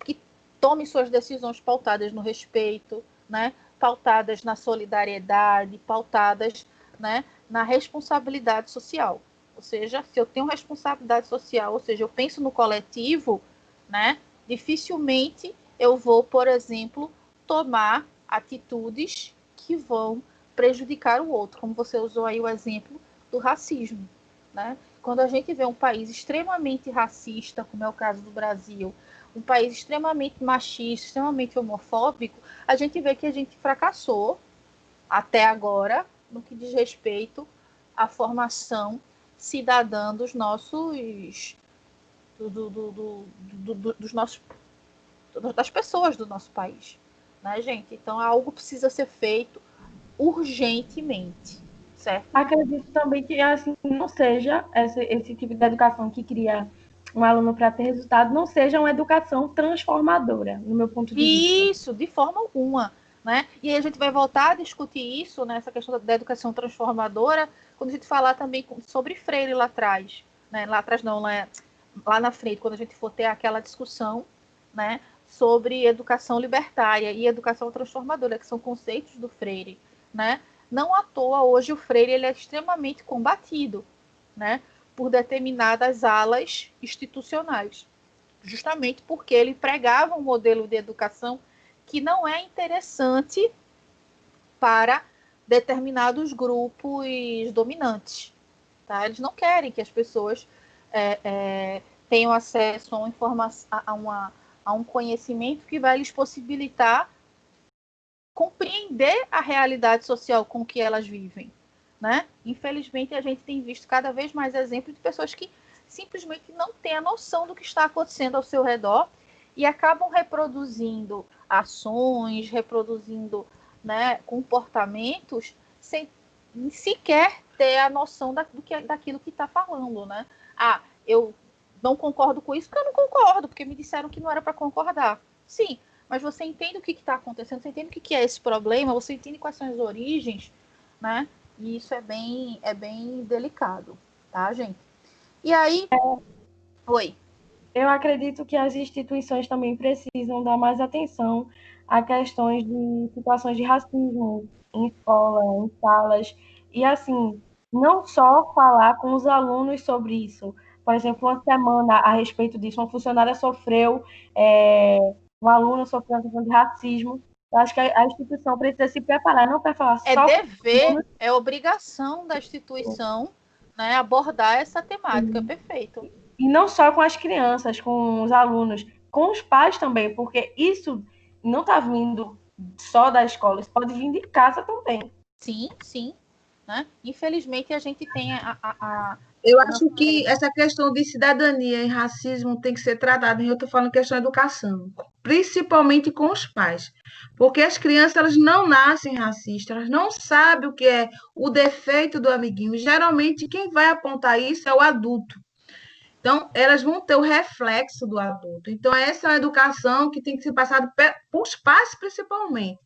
Que tome suas decisões pautadas no respeito, né? Pautadas na solidariedade, pautadas, né, na responsabilidade social. Ou seja, se eu tenho responsabilidade social, ou seja, eu penso no coletivo, né, dificilmente eu vou, por exemplo, tomar atitudes que vão prejudicar o outro, como você usou aí o exemplo do racismo, né? Quando a gente vê um país extremamente racista, como é o caso do Brasil, um país extremamente machista, extremamente homofóbico, a gente vê que a gente fracassou até agora no que diz respeito à formação cidadã dos nossos dos nossos das pessoas do nosso país, né, gente? Então algo precisa ser feito urgentemente, certo? Acredito também que assim não seja esse tipo de educação que cria um aluno para ter resultado, não seja uma educação transformadora, no meu ponto de vista. Isso, de forma alguma, né? E aí a gente vai voltar a discutir isso, né, essa questão da educação transformadora, quando a gente falar também sobre Freire lá atrás, né? Lá atrás não, lá na frente, quando a gente for ter aquela discussão, né, sobre educação libertária e educação transformadora, que são conceitos do Freire, né? Não à toa hoje o Freire ele é extremamente combatido, né, por determinadas alas institucionais, justamente porque ele pregava um modelo de educação que não é interessante para determinados grupos dominantes. Tá? Eles não querem que as pessoas tenham acesso a uma informação, a um conhecimento que vai lhes possibilitar compreender a realidade social com que elas vivem, né? Infelizmente, a gente tem visto cada vez mais exemplos de pessoas que simplesmente não têm a noção do que está acontecendo ao seu redor e acabam reproduzindo ações, reproduzindo, né, comportamentos sem sequer ter a noção daquilo que está falando, né? Ah, eu não concordo com isso porque eu não concordo, porque me disseram que não era para concordar. Sim, mas você entende o que está acontecendo, você entende o que é esse problema, você entende quais são as origens, né? E isso é bem delicado, tá, gente? E aí... Oi. Eu acredito que as instituições também precisam dar mais atenção a questões de situações de racismo em escola, em salas, e assim, não só falar com os alunos sobre isso. Por exemplo, uma semana a respeito disso, uma funcionária sofreu, uma aluna sofreu uma questão de racismo. Eu acho que a instituição precisa se preparar, não para falar É só dever, é obrigação da instituição, né, abordar essa temática, perfeito. E não só com as crianças, com os alunos, com os pais também, porque isso não está vindo só da escola, isso pode vir de casa também. Sim, sim. Né? Infelizmente, a gente tem Eu acho que essa questão de cidadania e racismo tem que ser tratada, e eu estou falando questão de educação, principalmente com os pais, porque as crianças elas não nascem racistas, elas não sabem o que é o defeito do amiguinho. Geralmente, quem vai apontar isso é o adulto. Então, elas vão ter o reflexo do adulto. Então, essa é a educação que tem que ser passada para os pais, principalmente.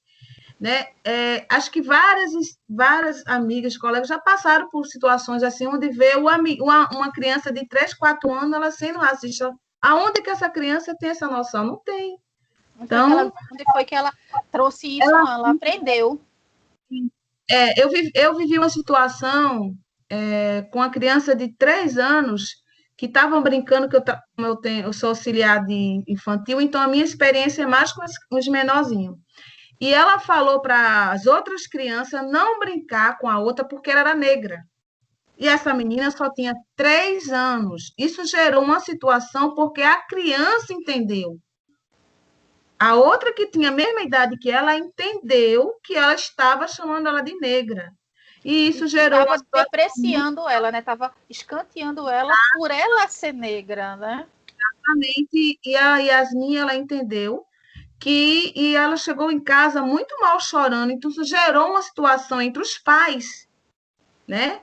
Né? Acho que várias amigas, colegas já passaram por situações assim, onde vê uma criança de 3, 4 anos ela sendo racista. Aonde que essa criança tem essa noção? Não tem. Então, onde foi que ela trouxe isso? Ela aprendeu. Eu vivi uma situação com uma criança de 3 anos que estavam brincando, que eu sou auxiliar de infantil, então a minha experiência é mais com os menorzinhos. E ela falou para as outras crianças não brincar com a outra porque ela era negra. E essa menina só tinha 3 anos. Isso gerou uma situação porque a criança entendeu. A outra que tinha a mesma idade que ela entendeu que ela estava chamando ela de negra. E isso gerou... Estava depreciando ela, né? Estava escanteando ela por ela ser negra, né? Exatamente. E a Yasmin, ela entendeu e ela chegou em casa muito mal chorando, então isso gerou uma situação entre os pais, né?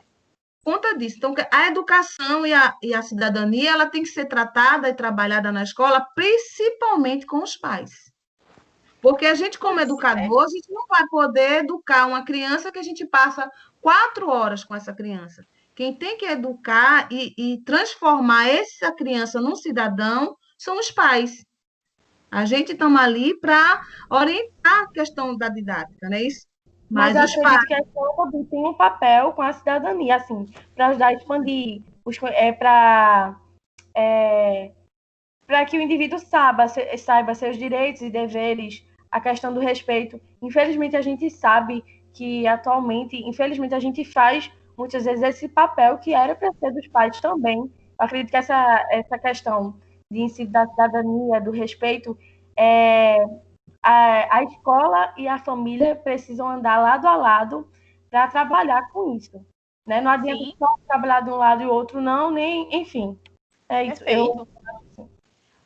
Por conta disso. Então, a educação e a cidadania, ela tem que ser tratada e trabalhada na escola, principalmente com os pais. Porque a gente, como educador, a gente não vai poder educar uma criança que a gente passa 4 horas com essa criança. Quem tem que educar e transformar essa criança num cidadão são os pais. A gente estamos ali para orientar a questão da didática, não é isso? Mas eu acredito que a escola também tem um papel com a cidadania, assim, para ajudar a expandir, para que o indivíduo saiba seus direitos e deveres, a questão do respeito. Infelizmente, a gente sabe que atualmente, infelizmente, a gente faz muitas vezes esse papel que era para ser dos pais também. Eu acredito que essa questão de ensino da cidadania, do respeito, a escola e a família precisam andar lado a lado para trabalhar com isso. Né? Não adianta só trabalhar de um lado e o outro não, nem, enfim. É isso.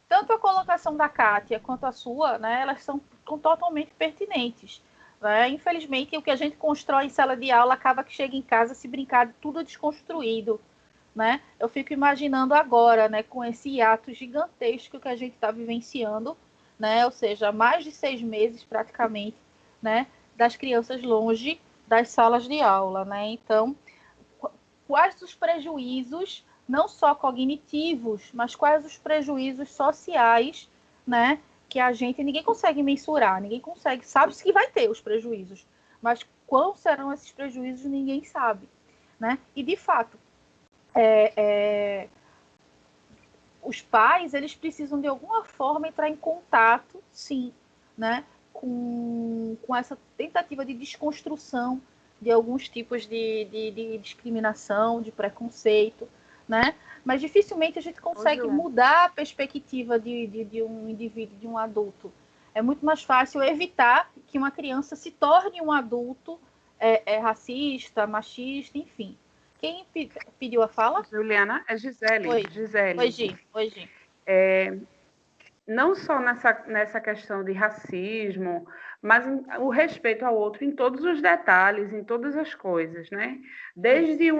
Tanto a colocação da Kátia quanto a sua, né, elas são totalmente pertinentes. Né? Infelizmente, o que a gente constrói em sala de aula acaba que chega em casa, se brincar, tudo desconstruído. Né? Eu fico imaginando agora, né, com esse hiato gigantesco que a gente está vivenciando, né? Ou seja, mais de 6 meses praticamente, né, das crianças longe das salas de aula. Né? Então, quais os prejuízos, não só cognitivos, mas quais os prejuízos sociais, né, que ninguém consegue mensurar, ninguém consegue, sabe que vai ter os prejuízos, mas quais serão esses prejuízos ninguém sabe. Né? E, de fato, os pais, eles precisam de alguma forma entrar em contato, sim, né, com essa tentativa de desconstrução de alguns tipos de discriminação, de preconceito, né? Mas dificilmente a gente consegue mudar a perspectiva de um indivíduo, de um adulto. É muito mais fácil evitar que uma criança se torne um adulto racista, machista, enfim. Quem pediu a fala? Juliana, é Gisele. Oi, Gisele. Oi, Gi. Não só nessa questão de racismo, mas o respeito ao outro em todos os detalhes, em todas as coisas, né? Desde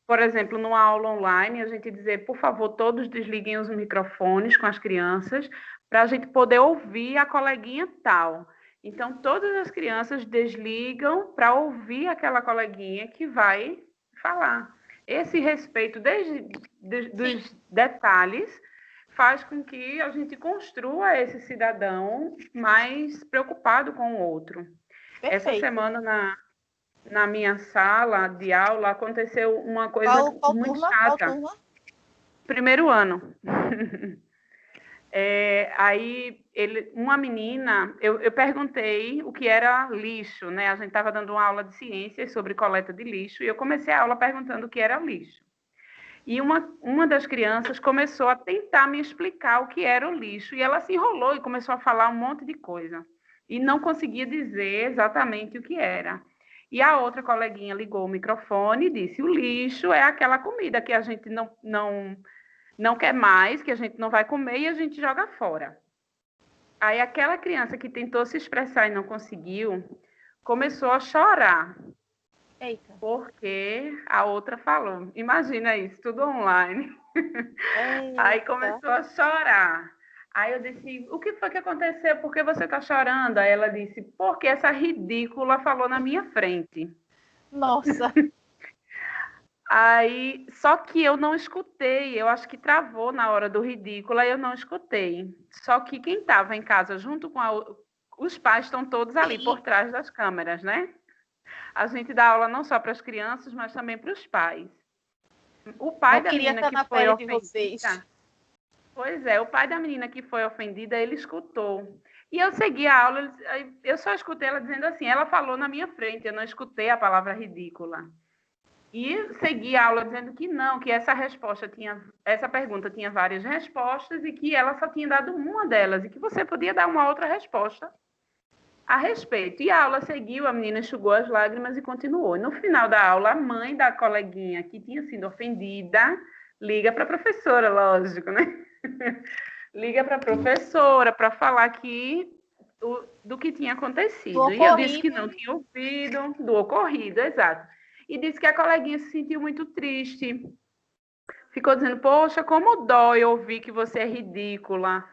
por exemplo, numa aula online, a gente dizer, por favor, todos desliguem os microfones com as crianças, para a gente poder ouvir a coleguinha tal. Então, todas as crianças desligam para ouvir aquela coleguinha que vai falar. Esse respeito, desde dos detalhes, faz com que a gente construa esse cidadão mais preocupado com o outro. Perfeito. Essa semana, na minha sala de aula, aconteceu uma coisa muito chata. Qual turma? Primeiro ano. Aí, uma menina, eu perguntei o que era lixo, né? A gente estava dando uma aula de ciências sobre coleta de lixo, e eu comecei a aula perguntando o que era lixo. E uma das crianças começou a tentar me explicar o que era o lixo, e ela se enrolou e começou a falar um monte de coisa, e não conseguia dizer exatamente o que era. E a outra coleguinha ligou o microfone e disse, o lixo é aquela comida que a gente não quer mais, que a gente não vai comer e a gente joga fora. Aí aquela criança que tentou se expressar e não conseguiu, começou a chorar. Eita. Porque a outra falou. Imagina isso, tudo online. Eita. Aí começou a chorar. Aí eu disse, o que foi que aconteceu? Por que você está chorando? Aí ela disse, porque essa ridícula falou na minha frente. Nossa. Aí, só que eu não escutei, eu acho que travou na hora do ridículo, aí eu não escutei. Só que quem estava em casa junto com os pais estão todos ali por trás das câmeras, né? A gente dá aula não só para as crianças, mas também para os pais. O pai da menina que foi ofendida... Pois é, o pai da menina que foi ofendida, ele escutou. E eu segui a aula, eu só escutei ela dizendo assim, ela falou na minha frente, eu não escutei a palavra ridícula. E segui a aula dizendo que não, que essa pergunta tinha várias respostas e que ela só tinha dado uma delas e que você podia dar uma outra resposta a respeito. E a aula seguiu, a menina enxugou as lágrimas e continuou. No final da aula, a mãe da coleguinha que tinha sido ofendida liga para a professora, lógico, né? Liga para a professora para falar do que tinha acontecido. E eu disse que não tinha ouvido, do ocorrido, exato. E disse que a coleguinha se sentiu muito triste. Ficou dizendo, poxa, como dói ouvir que você é ridícula.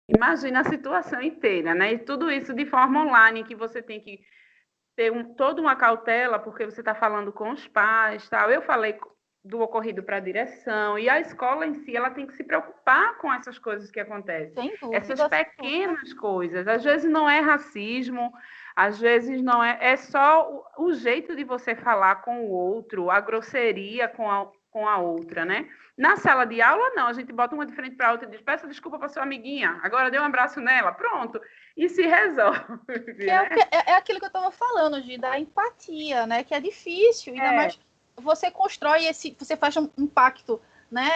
Imagina a situação inteira, né? E tudo isso de forma online, que você tem que ter toda uma cautela, porque você está falando com os pais, tal. Eu falei do ocorrido para a direção, e a escola em si, ela tem que se preocupar com essas coisas que acontecem. Sem dúvida. Essas pequenas coisas. Às vezes não é racismo, às vezes não é... É só o jeito de você falar com o outro, a grosseria com a outra, né? Na sala de aula, não. A gente bota uma de frente para a outra e diz, peça desculpa para sua amiguinha, agora dê um abraço nela, pronto. E se resolve. Né? É aquilo que eu estava falando, Gi, da empatia, né? Que é difícil, ainda mais... Você constrói você faz um pacto, né,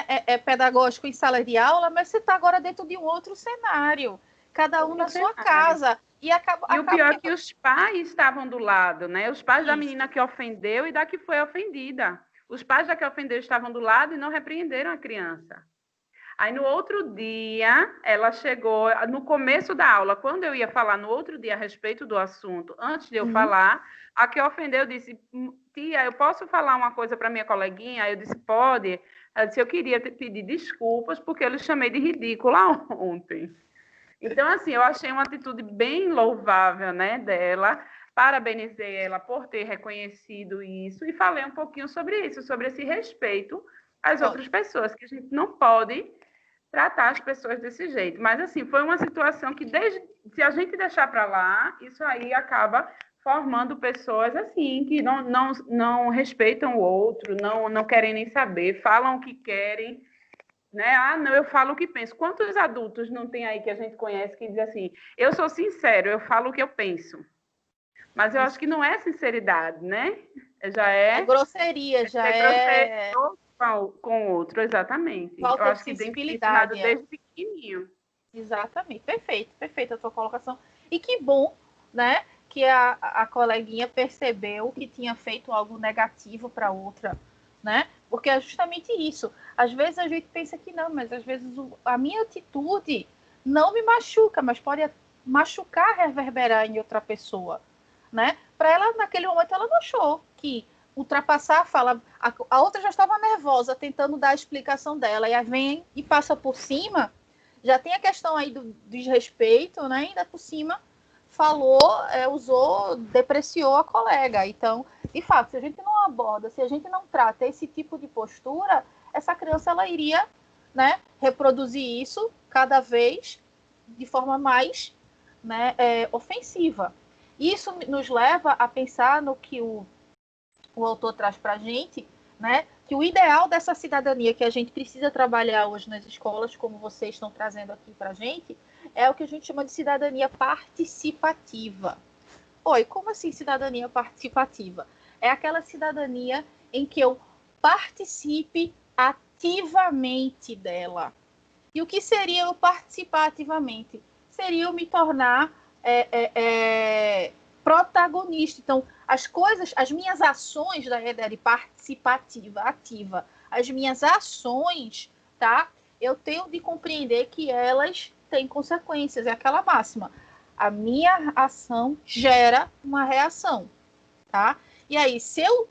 pedagógico em sala de aula, mas você está agora dentro de um outro cenário, cada um na sua casa. E o pior é que os pais estavam do lado, né? Os pais da menina que ofendeu e da que foi ofendida. Os pais da que ofendeu estavam do lado e não repreenderam a criança. Aí, no outro dia, ela chegou, no começo da aula, quando eu ia falar no outro dia a respeito do assunto, antes de eu falar, a que ofendeu disse, tia, eu posso falar uma coisa para minha coleguinha? Aí eu disse, pode. Ela disse, eu queria pedir desculpas porque eu lhe chamei de ridícula ontem. Então, assim, eu achei uma atitude bem louvável, né, dela. Parabenizei ela por ter reconhecido isso e falei um pouquinho sobre isso, sobre esse respeito às outras pessoas, que a gente não pode tratar as pessoas desse jeito. Mas, assim, foi uma situação que, se a gente deixar para lá, isso aí acaba formando pessoas, assim, que não respeitam o outro, não querem nem saber, falam o que querem, né? Ah, não, eu falo o que penso. Quantos adultos não tem aí que a gente conhece que diz assim, eu sou sincero, eu falo o que eu penso. Mas eu acho que não é sinceridade, né? Já é grosseria, já é com o outro, exatamente. Falta eu acho de que tem que ser sensibilidade, ensinado desde pequenininho. Exatamente, perfeita a tua colocação. E que bom, né, que a coleguinha percebeu que tinha feito algo negativo para outra, né? Porque é justamente isso. Às vezes a gente pensa que não, mas às vezes a minha atitude não me machuca, mas pode machucar, reverberar em outra pessoa, né? Para ela, naquele momento, ela não achou que ultrapassar a fala. A outra já estava nervosa, tentando dar a explicação dela, e aí vem e passa por cima. Já tem a questão aí do desrespeito, né? Ainda por cima falou, usou, depreciou a colega. Então, de fato, se a gente não aborda, se a gente não trata esse tipo de postura, essa criança ela iria, né, reproduzir isso cada vez de forma mais, né, ofensiva. Isso nos leva a pensar no que o autor traz para a gente, né, que o ideal dessa cidadania que a gente precisa trabalhar hoje nas escolas, como vocês estão trazendo aqui para a gente, é o que a gente chama de cidadania participativa. Oi, como assim cidadania participativa? É aquela cidadania em que eu participe ativamente dela. E o que seria eu participar ativamente? Seria eu me tornar protagonista. Então, as coisas, as minhas ações da EDER participativa, ativa, as minhas ações, tá? Eu tenho de compreender que elas têm consequências. É aquela máxima. A minha ação gera uma reação, tá? E aí, se eu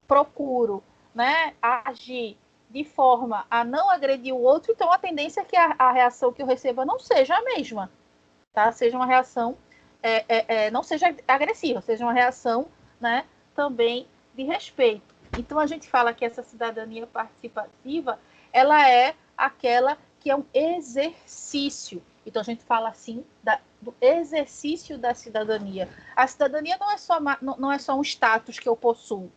procuro, né, agir de forma a não agredir o outro, então a tendência é que a reação que eu receba não seja a mesma, tá? Seja uma reação, não seja agressiva, seja uma reação, né, também de respeito. Então a gente fala que essa cidadania participativa, ela é aquela que é um exercício. Então a gente fala assim do exercício da cidadania. A cidadania não é só um status que eu possuo,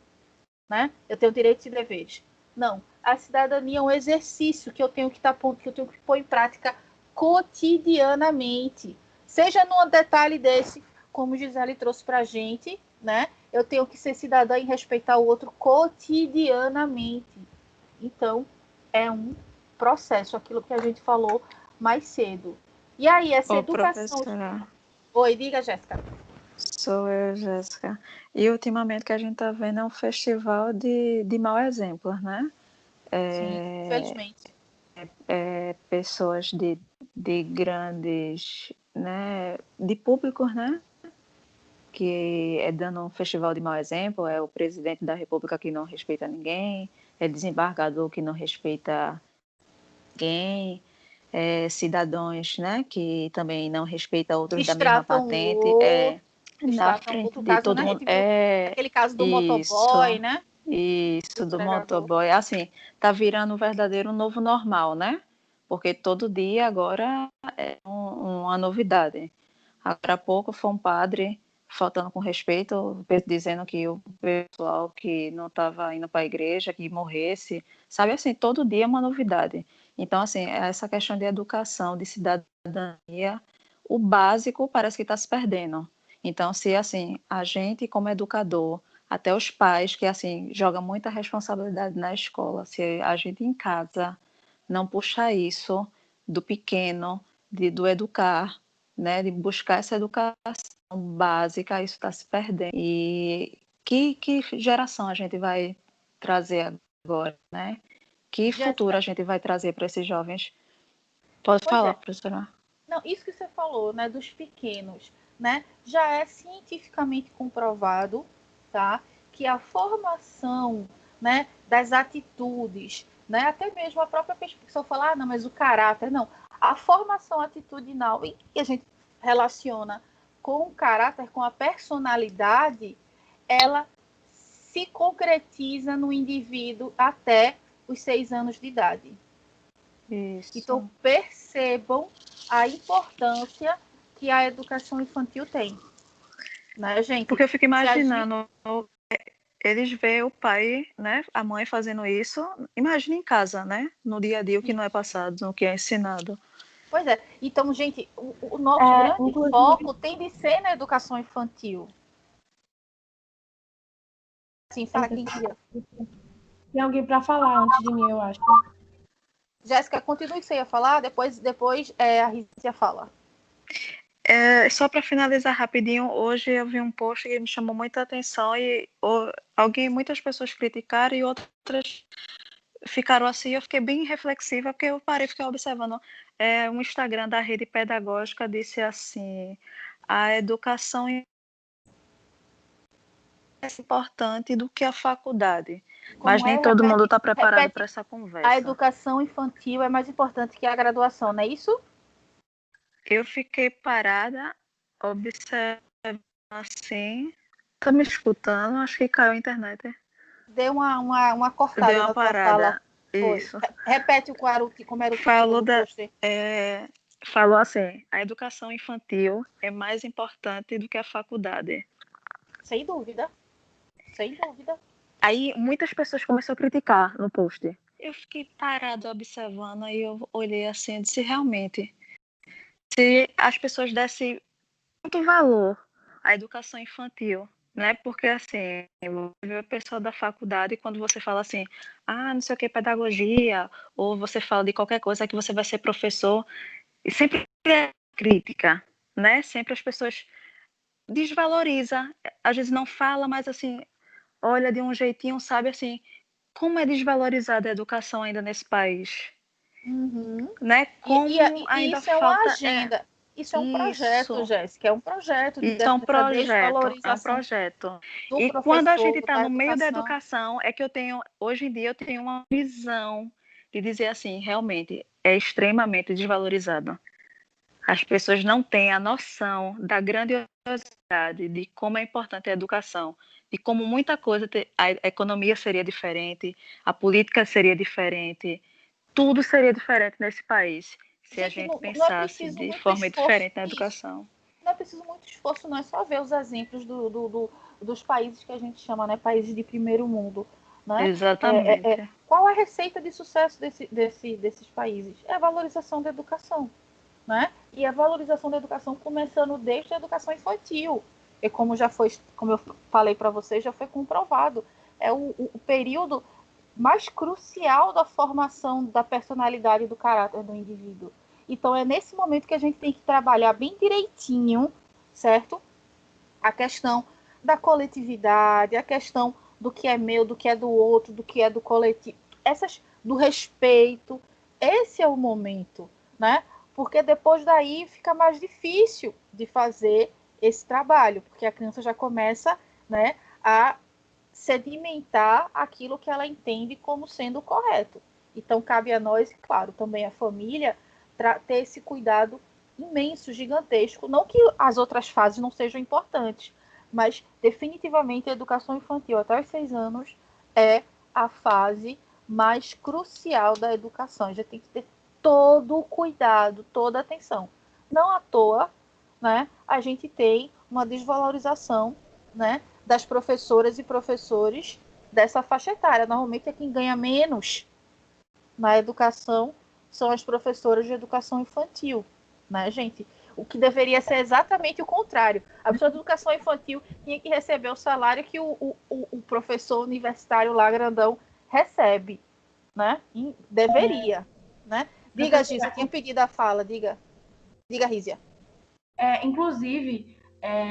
né? Eu tenho direitos e deveres. Não, a cidadania é um exercício que eu tenho que pôr em prática cotidianamente. Seja num detalhe desse, como Gisele trouxe para a gente, né? Eu tenho que ser cidadã e respeitar o outro cotidianamente. Então, é um processo, aquilo que a gente falou mais cedo. E aí, essa educação... Professora. Oi, diga, Jéssica. Sou eu, Jéssica. E ultimamente que a gente está vendo é um festival de mau exemplos, né? Sim, infelizmente. Pessoas de grandes, né? De públicos, né? Que é dando um festival de mau exemplo, é o presidente da República que não respeita ninguém, é desembargador que não respeita ninguém, cidadãos, né? Que também não respeita outros da mesma patente. Na frente Outro de caso, todo né? mundo. Aquele caso do Isso, motoboy, né? isso, do Entregador. motoboy. Assim, tá virando um verdadeiro novo normal, né? Porque todo dia agora é uma novidade. Agora há pouco foi um padre faltando com respeito, dizendo que o pessoal que não estava indo para a igreja, que morresse, sabe assim, todo dia é uma novidade. Então, assim, essa questão de educação, de cidadania, o básico parece que está se perdendo. Então, se assim, a gente como educador, até os pais, que assim, joga muita responsabilidade na escola, se a gente em casa não puxar isso do pequeno, do educar, né, de buscar essa educação básica, isso está se perdendo. E que geração a gente vai trazer agora, né? Que futuro a gente vai trazer para esses jovens? Pode falar, professora. Não, isso que você falou, né, dos pequenos, né, já é cientificamente comprovado, tá, que a formação, né, das atitudes, né, até mesmo a própria pessoa fala, não, mas o caráter, não, a formação atitudinal e que a gente relaciona com o caráter, com a personalidade, ela se concretiza no indivíduo até os 6 anos de idade. Isso. Então, percebam a importância que a educação infantil tem. Né, gente? Porque eu fico imaginando, eles veem o pai, né, a mãe fazendo isso, imagina em casa, né, no dia a dia, o que não é passado, o que é ensinado. Pois é. Então, gente, o nosso grande foco tem de ser na educação infantil. Sim, fala quem queria. Tem alguém para falar antes de mim, eu acho. Jéssica, continue o que você ia falar, depois a Rícia fala. Só para finalizar rapidinho, hoje eu vi um post que me chamou muita atenção e muitas pessoas criticaram e outras ficaram assim, eu fiquei bem reflexiva porque eu parei e fiquei observando um Instagram da rede pedagógica disse assim: a educação é mais importante do que a faculdade. Mas Como nem é? todo mundo está Repete, preparado repete. para essa A conversa. educação infantil é mais importante que a graduação, não é isso? Eu fiquei parada, observando assim. Tá me escutando? Acho que caiu a internet. Deu uma cortada Deu uma na tua fala. parada. Foi. Isso. Repete como era o título Falou do da. pôster. Falou assim: a educação infantil é mais importante do que a faculdade. Sem dúvida. Sem dúvida. Aí muitas pessoas começaram a criticar no post. Eu fiquei parado observando, aí eu olhei assim e disse: realmente, se as pessoas dessem muito valor à educação infantil, né? Porque assim, você vê a pessoa da faculdade, quando você fala assim, não sei o que, pedagogia, ou você fala de qualquer coisa que você vai ser professor, e sempre é crítica, né? Sempre as pessoas desvalorizam, às vezes não fala, mas assim, olha de um jeitinho, sabe assim, como é desvalorizada a educação ainda nesse país, Uhum. né? E Como ainda isso é uma falta agenda. Isso é um projeto, isso. Jéssica. É um projeto Isso dessa é um desvalorização projeto. do E quando a gente professor, está da no meio da educação. educação, é que hoje em dia eu tenho uma visão de dizer assim, realmente, é extremamente desvalorizado. As pessoas não têm a noção da grandiosidade de como é importante a educação, de como muita coisa, a economia seria diferente, a política seria diferente, tudo seria diferente nesse país se a Gente, gente não é pensasse preciso de muito forma esforço diferente na nisso. educação. Não é preciso muito esforço, não é só ver os exemplos dos países que a gente chama, né, países de primeiro mundo, né? Exatamente. Qual a receita de sucesso desses países? É a valorização da educação, né? E a valorização da educação começando desde a educação infantil. E como eu falei para vocês, já foi comprovado. É o período mais crucial da formação da personalidade e do caráter do indivíduo. Então é nesse momento que a gente tem que trabalhar bem direitinho, certo? A questão da coletividade, a questão do que é meu, do que é do outro, do que é do coletivo, do respeito. Esse é o momento, né? Porque depois daí fica mais difícil de fazer esse trabalho, porque a criança já começa, né, a sedimentar aquilo que ela entende como sendo correto. Então, cabe a nós, claro, também a família, ter esse cuidado imenso, gigantesco. Não que as outras fases não sejam importantes, mas definitivamente a educação infantil até os 6 anos é a fase mais crucial da educação. A gente tem que ter todo o cuidado, toda a atenção. Não à toa, né, a gente tem uma desvalorização, né, das professoras e professores dessa faixa etária. Normalmente é quem ganha menos na educação são as professoras de educação infantil, né, gente? O que deveria ser exatamente o contrário. A pessoa de educação infantil tinha que receber o salário que o professor universitário lá grandão recebe, né? Deveria, né? Diga, Gisa, tinha pedido a fala, diga, Rízia. Inclusive,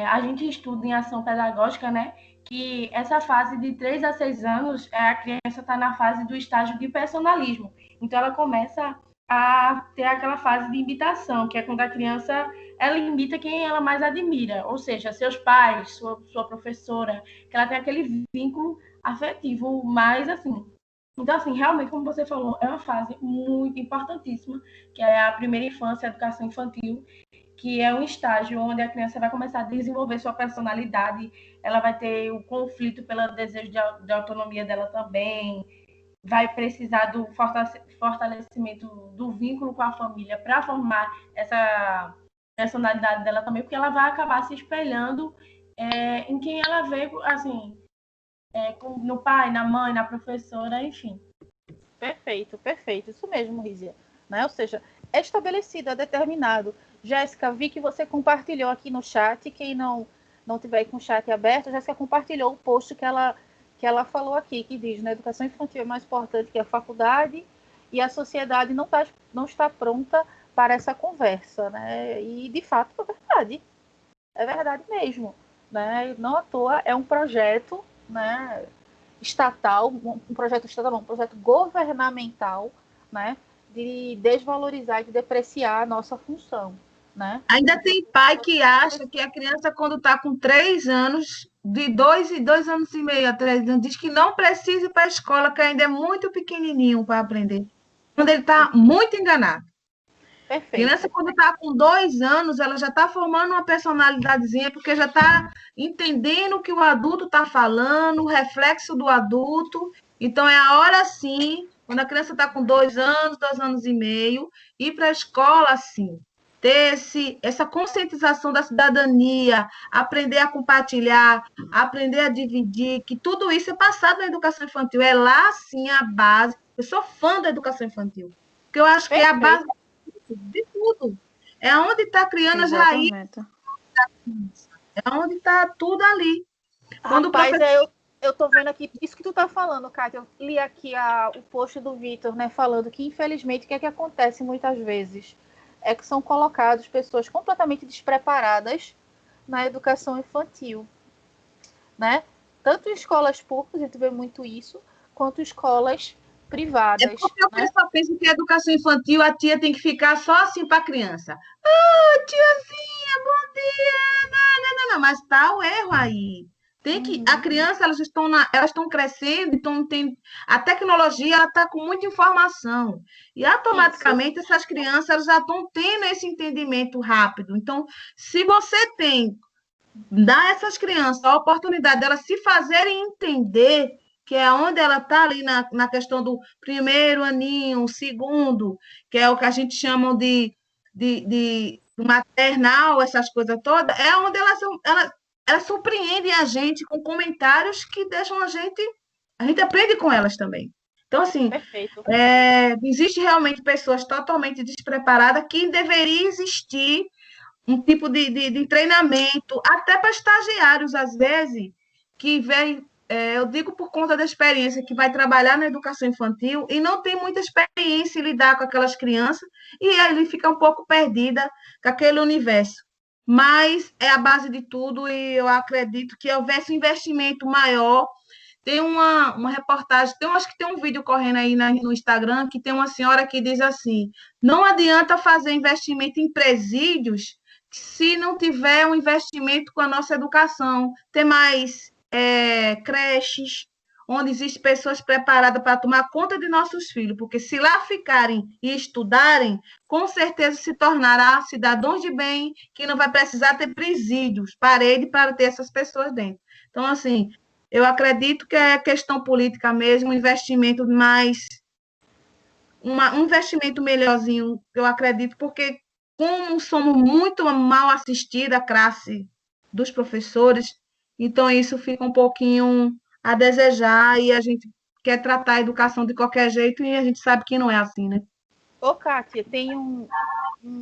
a gente estuda em ação pedagógica, né, que essa fase de 3 a 6 anos, a criança está na fase do estágio de personalismo. Então, ela começa a ter aquela fase de imitação, que é quando a criança ela imita quem ela mais admira, ou seja, seus pais, sua professora, que ela tem aquele vínculo afetivo mais assim. Então, assim, realmente, como você falou, é uma fase muito importantíssima, que é a primeira infância, a educação infantil, que é um estágio onde a criança vai começar a desenvolver sua personalidade, ela vai ter o conflito pelo desejo de autonomia dela também, vai precisar do fortalecimento do vínculo com a família para formar essa personalidade dela também, porque ela vai acabar se espelhando em quem ela vê, assim, no pai, na mãe, na professora, enfim. Perfeito, perfeito. Isso mesmo, Rízia. Né? Ou seja, é estabelecido, é determinado. Jéssica, vi que você compartilhou aqui no chat. Quem não tiver com o chat aberto, Jéssica compartilhou o post que ela falou aqui, que diz, né, educação infantil é mais importante que a faculdade e a sociedade não está pronta para essa conversa. Né? E, de fato, é verdade. É verdade mesmo. Né? Não à toa, é um projeto, né, estatal, um projeto estatal, não, um projeto governamental, né, de desvalorizar e de depreciar a nossa função, né? Ainda tem pai que acha que a criança, quando está com 3 anos, de 2 anos e meio a 3 anos, diz que não precisa ir para a escola, que ainda é muito pequenininho para aprender. Quando ele está muito enganado. Perfeito. Criança, quando está com 2 anos, ela já está formando uma personalidadezinha, porque já está entendendo o que o adulto está falando, o reflexo do adulto. Então, é a hora, sim, quando a criança está com 2 anos, 2 anos e meio, ir para a escola, sim. Ter essa conscientização da cidadania, aprender a compartilhar, aprender a dividir, que tudo isso é passado na educação infantil. É lá, sim, a base. Eu sou fã da educação infantil, porque eu acho que é a base de tudo. É onde está criando as raízes. É onde está tudo ali. Quando Rapaz, eu tô vendo aqui, isso que tu tá falando, Kátia, eu li aqui o post do Vitor, né, falando que, infelizmente, o que é que acontece muitas vezes? É que são colocadas pessoas completamente despreparadas na educação infantil, né? Tanto em escolas públicas, a gente vê muito isso, quanto em escolas privadas. É porque eu só penso que a educação infantil, a tia tem que ficar só assim para a criança. Ah, tiazinha, bom dia! Não, mas tá o erro aí. Tem que, a criança, elas estão crescendo, então a tecnologia está com muita informação. E automaticamente essas crianças elas já estão tendo esse entendimento rápido. Então, se você dá a essas crianças a oportunidade delas se fazerem entender, que é onde ela está ali na questão do primeiro aninho, segundo, que é o que a gente chama de maternal, essas coisas todas, é onde elas surpreendem a gente com comentários que deixam a gente aprende com elas também. Então, assim, existe realmente pessoas totalmente despreparadas que deveria existir um tipo de treinamento, até para estagiários, às vezes, que vem, eu digo por conta da experiência, que vai trabalhar na educação infantil e não tem muita experiência em lidar com aquelas crianças, e aí ele fica um pouco perdida com aquele universo. Mas é a base de tudo, e eu acredito que houvesse um investimento maior. Tem uma reportagem, acho que tem um vídeo correndo aí no Instagram, que tem uma senhora que diz assim: não adianta fazer investimento em presídios se não tiver um investimento com a nossa educação, ter mais creches, onde existem pessoas preparadas para tomar conta de nossos filhos, porque se lá ficarem e estudarem, com certeza se tornará cidadãos de bem, que não vai precisar ter presídios, parede para ter essas pessoas dentro. Então, assim, eu acredito que é questão política mesmo, um investimento mais... um investimento melhorzinho, eu acredito, porque como somos muito mal assistida a classe dos professores, então isso fica um pouquinho a desejar e a gente quer tratar a educação de qualquer jeito e a gente sabe que não é assim, né? Ô, Kátia, tem um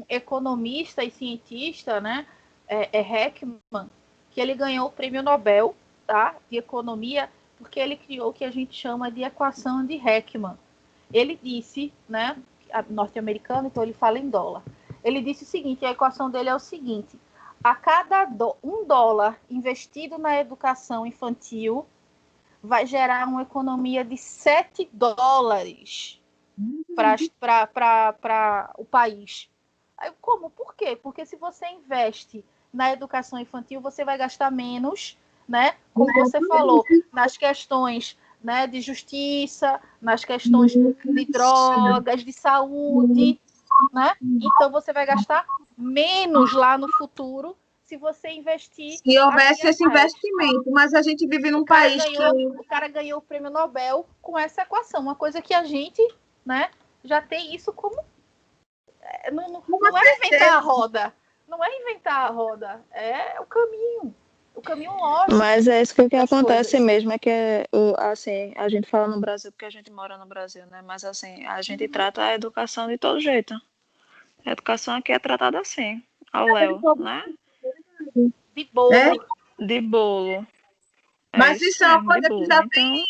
economista e cientista, né, Heckman, que ele ganhou o prêmio Nobel, tá, de economia, porque ele criou o que a gente chama de equação de Heckman. Ele disse, né, norte-americano, então ele fala em dólar. Ele disse o seguinte, a equação dele é o seguinte: a cada $1 investido na educação infantil vai gerar uma economia de $7 para o país. Aí, como? Por quê? Porque se você investe na educação infantil, você vai gastar menos, né? Como você falou, nas questões, né, de justiça, nas questões de drogas, de saúde, né? Então você vai gastar menos lá no futuro se você investir. Se houvesse esse investimento, mas a gente vive num país que... O cara ganhou o prêmio Nobel com essa equação, uma coisa que a gente, né, já tem isso como... Não é inventar a roda. Não é inventar a roda, é o caminho lógico. Mas é isso que acontece coisas. Mesmo, é que assim, a gente fala no Brasil porque a gente mora no Brasil, né? Mas assim, a gente trata a educação de todo jeito. A educação aqui é tratada assim, ao léu, né? De bolo. De bolo. Mas isso é uma coisa que já vem...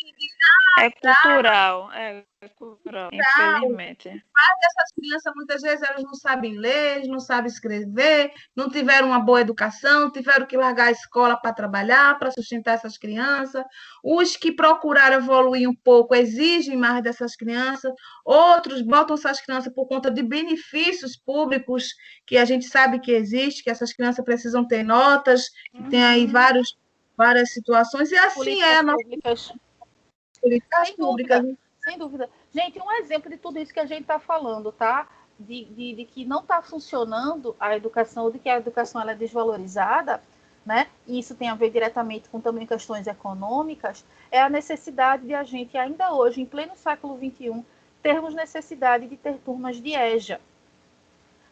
É cultural, infelizmente. Essas crianças, muitas vezes, elas não sabem ler, não sabem escrever, não tiveram uma boa educação, tiveram que largar a escola para trabalhar, para sustentar essas crianças. Os que procuraram evoluir um pouco exigem mais dessas crianças, outros botam essas crianças por conta de benefícios públicos que a gente sabe que existe, que essas crianças precisam ter notas, que tem aí várias situações, e assim é a nossa políticas públicas. Sem dúvida. Gente, um exemplo de tudo isso que a gente está falando, tá? De que não está funcionando a educação, ou de que a educação ela é desvalorizada, né? E isso tem a ver diretamente com também questões econômicas, é a necessidade de a gente, ainda hoje, em pleno século XXI, termos necessidade de ter turmas de EJA,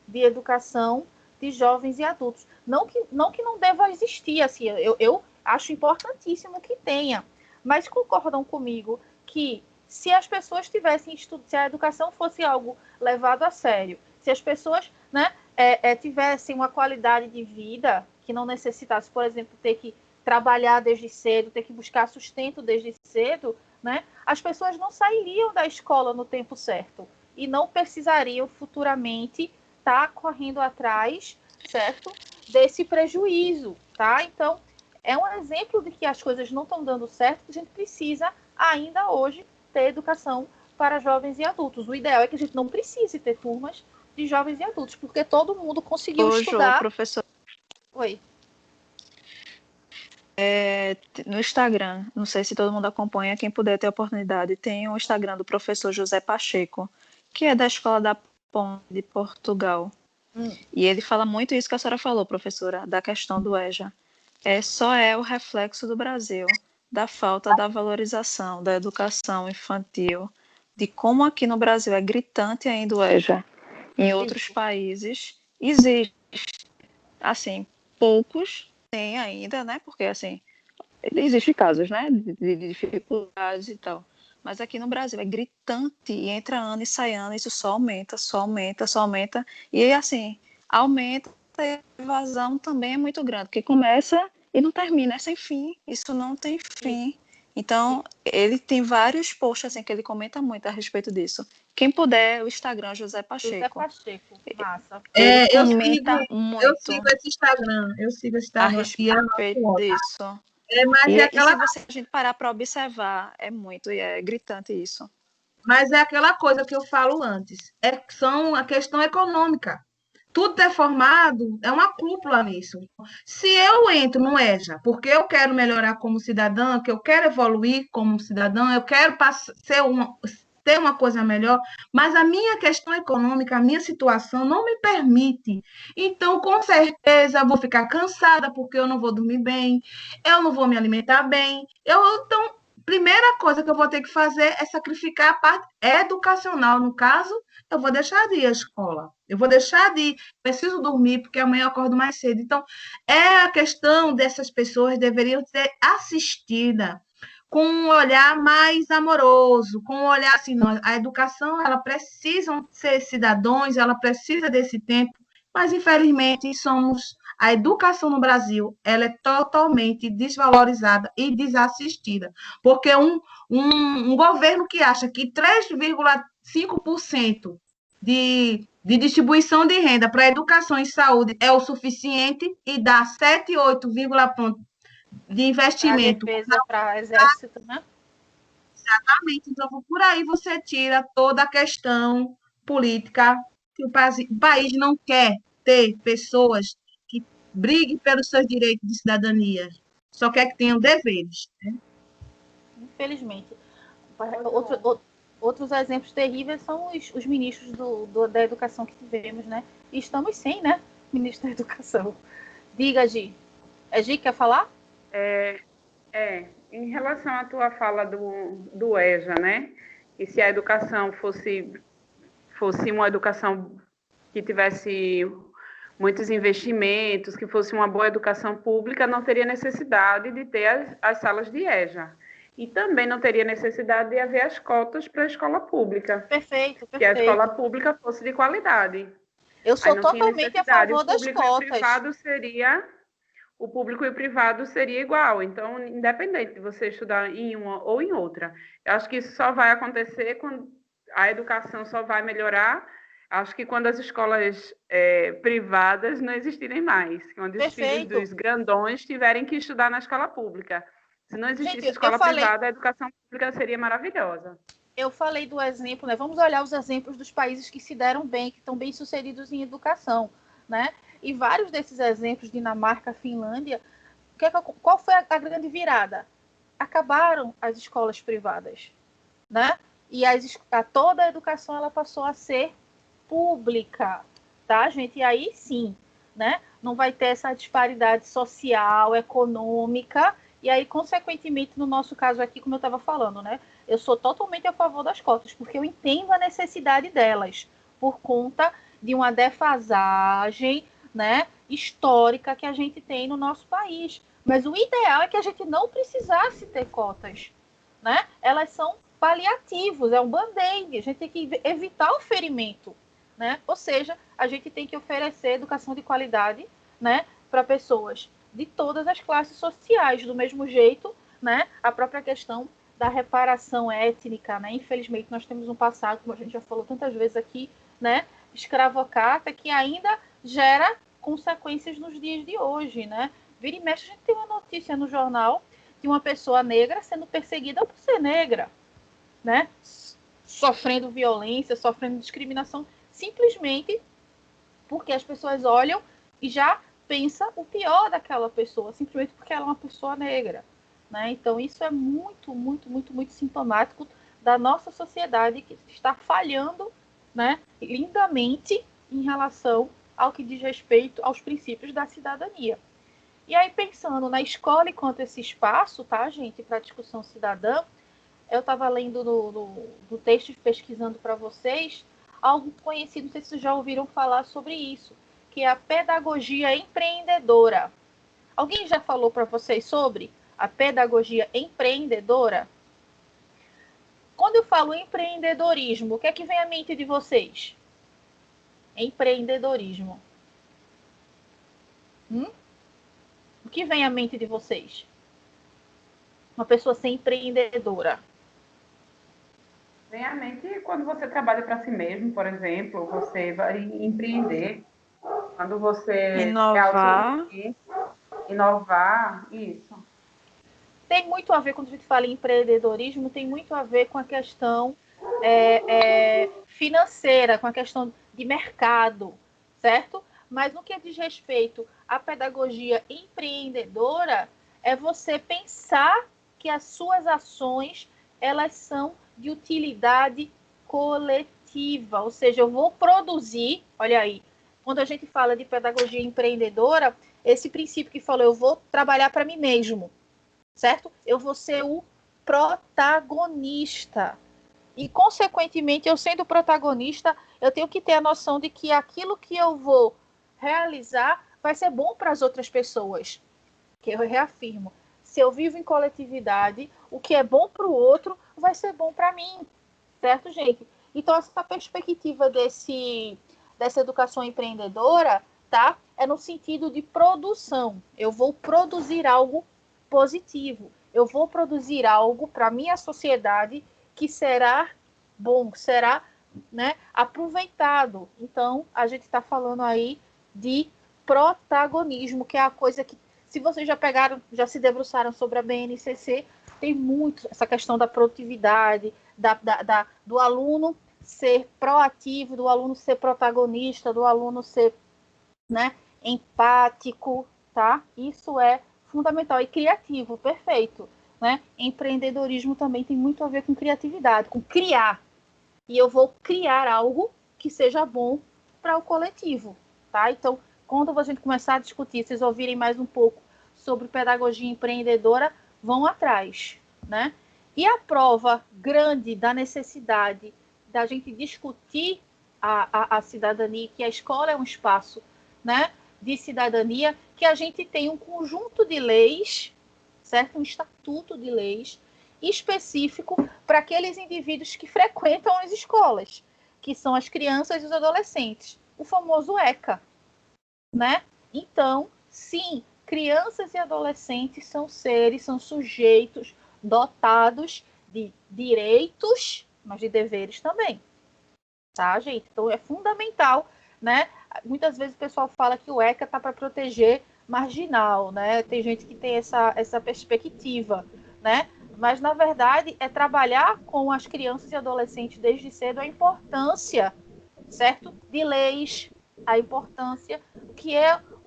de educação de jovens e adultos. Não que não deva existir, assim, eu acho importantíssimo que tenha, mas concordam comigo que se as pessoas tivessem se a educação fosse algo levado a sério, se as pessoas, né, tivessem uma qualidade de vida que não necessitasse, por exemplo, ter que trabalhar desde cedo, ter que buscar sustento desde cedo, né, as pessoas não sairiam da escola no tempo certo e não precisariam futuramente estar correndo atrás, certo, desse prejuízo, tá? Então, é um exemplo de que as coisas não estão dando certo, que a gente precisa ainda hoje ter educação para jovens e adultos. O ideal é que a gente não precise ter turmas de jovens e adultos, porque todo mundo conseguiu estudar. Professor. Oi. No Instagram, não sei se todo mundo acompanha, quem puder ter a oportunidade, tem o Instagram do professor José Pacheco, que é da Escola da Ponte de Portugal. E ele fala muito isso que a senhora falou, professora, da questão do EJA. Só é o reflexo do Brasil, da falta da valorização da educação infantil, de como aqui no Brasil é gritante ainda o EJA. Em outros países existe, assim, poucos têm ainda, né? Porque, assim, existem casos, né, de dificuldades e tal. Mas aqui no Brasil é gritante, e entra ano e sai ano, isso só aumenta, só aumenta, só aumenta. E, assim, aumenta e a evasão também é muito grande, porque começa e não termina, é sem fim, isso não tem fim. Então, ele tem vários posts assim, que ele comenta muito a respeito disso. Quem puder, o Instagram José Pacheco. José Pacheco, massa. Ele comenta muito. Eu sigo esse Instagram, a respeito disso. Mas e se a gente parar para observar, é muito, e é gritante isso. Mas é aquela coisa que eu falo antes, são a questão econômica. Tudo deformado é uma cúpula nisso. Se eu entro no EJA porque eu quero melhorar como cidadã, que eu quero evoluir como cidadã, eu quero ter uma coisa melhor, mas a minha questão econômica, a minha situação não me permite. Então, com certeza, eu vou ficar cansada porque eu não vou dormir bem, eu não vou me alimentar bem. Então, primeira coisa que eu vou ter que fazer é sacrificar a parte educacional. No caso, eu vou deixar de ir à escola. Eu vou deixar de ir, preciso dormir, porque amanhã eu acordo mais cedo. Então, a questão dessas pessoas deveriam ser assistidas com um olhar mais amoroso, com um olhar assim, não, a educação, ela precisa ser cidadãos, ela precisa desse tempo, mas, infelizmente, a educação no Brasil, ela é totalmente desvalorizada e desassistida, porque um governo que acha que 3,5% de distribuição de renda para educação e saúde é o suficiente e dá 7, 8, pontos de investimento. Para exército, né? Exatamente. Então, por aí você tira toda a questão política, que o país não quer ter pessoas que briguem pelos seus direitos de cidadania, só quer que tenham deveres. Né? Infelizmente. Outros exemplos terríveis são os ministros da educação que tivemos, né? E estamos sem, né? Ministro da educação. Diga, Gi. Gi, quer falar? Em relação à tua fala do EJA, né? E se a educação fosse uma educação que tivesse muitos investimentos, que fosse uma boa educação pública, não teria necessidade de ter as salas de EJA. E também não teria necessidade de haver as cotas para a escola pública. Perfeito. Que a escola pública fosse de qualidade. Eu sou totalmente a favor das cotas. O privado seria o público e o privado seria igual. Então, independente de você estudar em uma ou em outra. Eu acho que isso só vai acontecer quando a educação só vai melhorar. Acho que quando as escolas privadas não existirem mais, quando os filhos Perfeito. dos grandões tiverem que estudar na escola pública. Se não existisse Gente, escola privada, a educação pública seria maravilhosa. Eu falei do exemplo, né? Vamos olhar os exemplos dos países que se deram bem, que estão bem sucedidos em educação, né? E vários desses exemplos, Dinamarca, Finlândia, qual foi a grande virada? Acabaram as escolas privadas, né? E toda a educação ela passou a ser pública, tá, gente? E aí sim, né? Não vai ter essa disparidade social, econômica, e aí, consequentemente, no nosso caso aqui, como eu estava falando, né? Eu sou totalmente a favor das cotas, porque eu entendo a necessidade delas, por conta de uma defasagem, né, histórica que a gente tem no nosso país. Mas o ideal é que a gente não precisasse ter cotas, né? Elas são paliativos, é um band-aid, a gente tem que evitar o ferimento, né? Ou seja, a gente tem que oferecer educação de qualidade, né, para pessoas de todas as classes sociais, do mesmo jeito, né? A própria questão da reparação étnica, né? Infelizmente, nós temos um passado, como a gente já falou tantas vezes aqui, né? Escravocrata, que ainda gera consequências nos dias de hoje, né? Vira e mexe, a gente tem uma notícia no jornal de uma pessoa negra sendo perseguida por ser negra, né? Sofrendo violência, sofrendo discriminação, simplesmente porque as pessoas olham e já pensa o pior daquela pessoa, simplesmente porque ela é uma pessoa negra, né? Então, isso é muito, muito, muito, muito sintomático da nossa sociedade que está falhando, né, lindamente em relação ao que diz respeito aos princípios da cidadania. E aí, pensando na escola enquanto esse espaço, tá, gente, para discussão cidadã, eu estava lendo no texto, pesquisando para vocês, algo conhecido, não sei se vocês já ouviram falar sobre isso, que é a pedagogia empreendedora. Alguém já falou para vocês sobre a pedagogia empreendedora? Quando eu falo empreendedorismo, o que é que vem à mente de vocês? Empreendedorismo. O que vem à mente de vocês? Uma pessoa ser empreendedora. Vem à mente quando você trabalha para si mesmo, por exemplo, você vai empreender. Quando você Inovar. Inovar, isso. Tem muito a ver, quando a gente fala em empreendedorismo, tem muito a ver com a questão financeira, com a questão de mercado, certo? Mas no que diz respeito à pedagogia empreendedora, é você pensar que as suas ações, elas são de utilidade coletiva, ou seja, eu vou produzir, olha aí, quando a gente fala de pedagogia empreendedora, esse princípio que falou, eu vou trabalhar para mim mesmo, certo? Eu vou ser o protagonista. E, consequentemente, eu sendo protagonista, eu tenho que ter a noção de que aquilo que eu vou realizar vai ser bom para as outras pessoas. Que eu reafirmo. Se eu vivo em coletividade, o que é bom para o outro vai ser bom para mim. Certo, gente? Então, essa perspectiva dessa educação empreendedora, tá? É no sentido de produção. Eu vou produzir algo positivo. Eu vou produzir algo para a minha sociedade que será bom, será, né, aproveitado. Então, a gente está falando aí de protagonismo, que é a coisa que, se vocês já se debruçaram sobre a BNCC, tem muito essa questão da produtividade, do aluno ser proativo, do aluno ser protagonista, do aluno ser, né, empático, tá? Isso é fundamental. E criativo, perfeito. Né? Empreendedorismo também tem muito a ver com criatividade, com criar. E eu vou criar algo que seja bom para o coletivo, tá? Então, quando a gente começar a discutir, vocês ouvirem mais um pouco sobre pedagogia empreendedora, vão atrás, né? E a prova grande da necessidade da gente discutir a cidadania, que a escola é um espaço, né, de cidadania, que a gente tem um conjunto de leis, certo? Um estatuto de leis específico para aqueles indivíduos que frequentam as escolas, que são as crianças e os adolescentes, o famoso ECA, né? Então, sim, crianças e adolescentes são seres, são sujeitos dotados de direitos, mas de deveres também. Tá, gente? Então é fundamental, né? Muitas vezes o pessoal fala que o ECA está para proteger marginal, né? Tem gente que tem essa perspectiva, né? Mas, na verdade, é trabalhar com as crianças e adolescentes desde cedo a importância, certo? De leis, a importância, o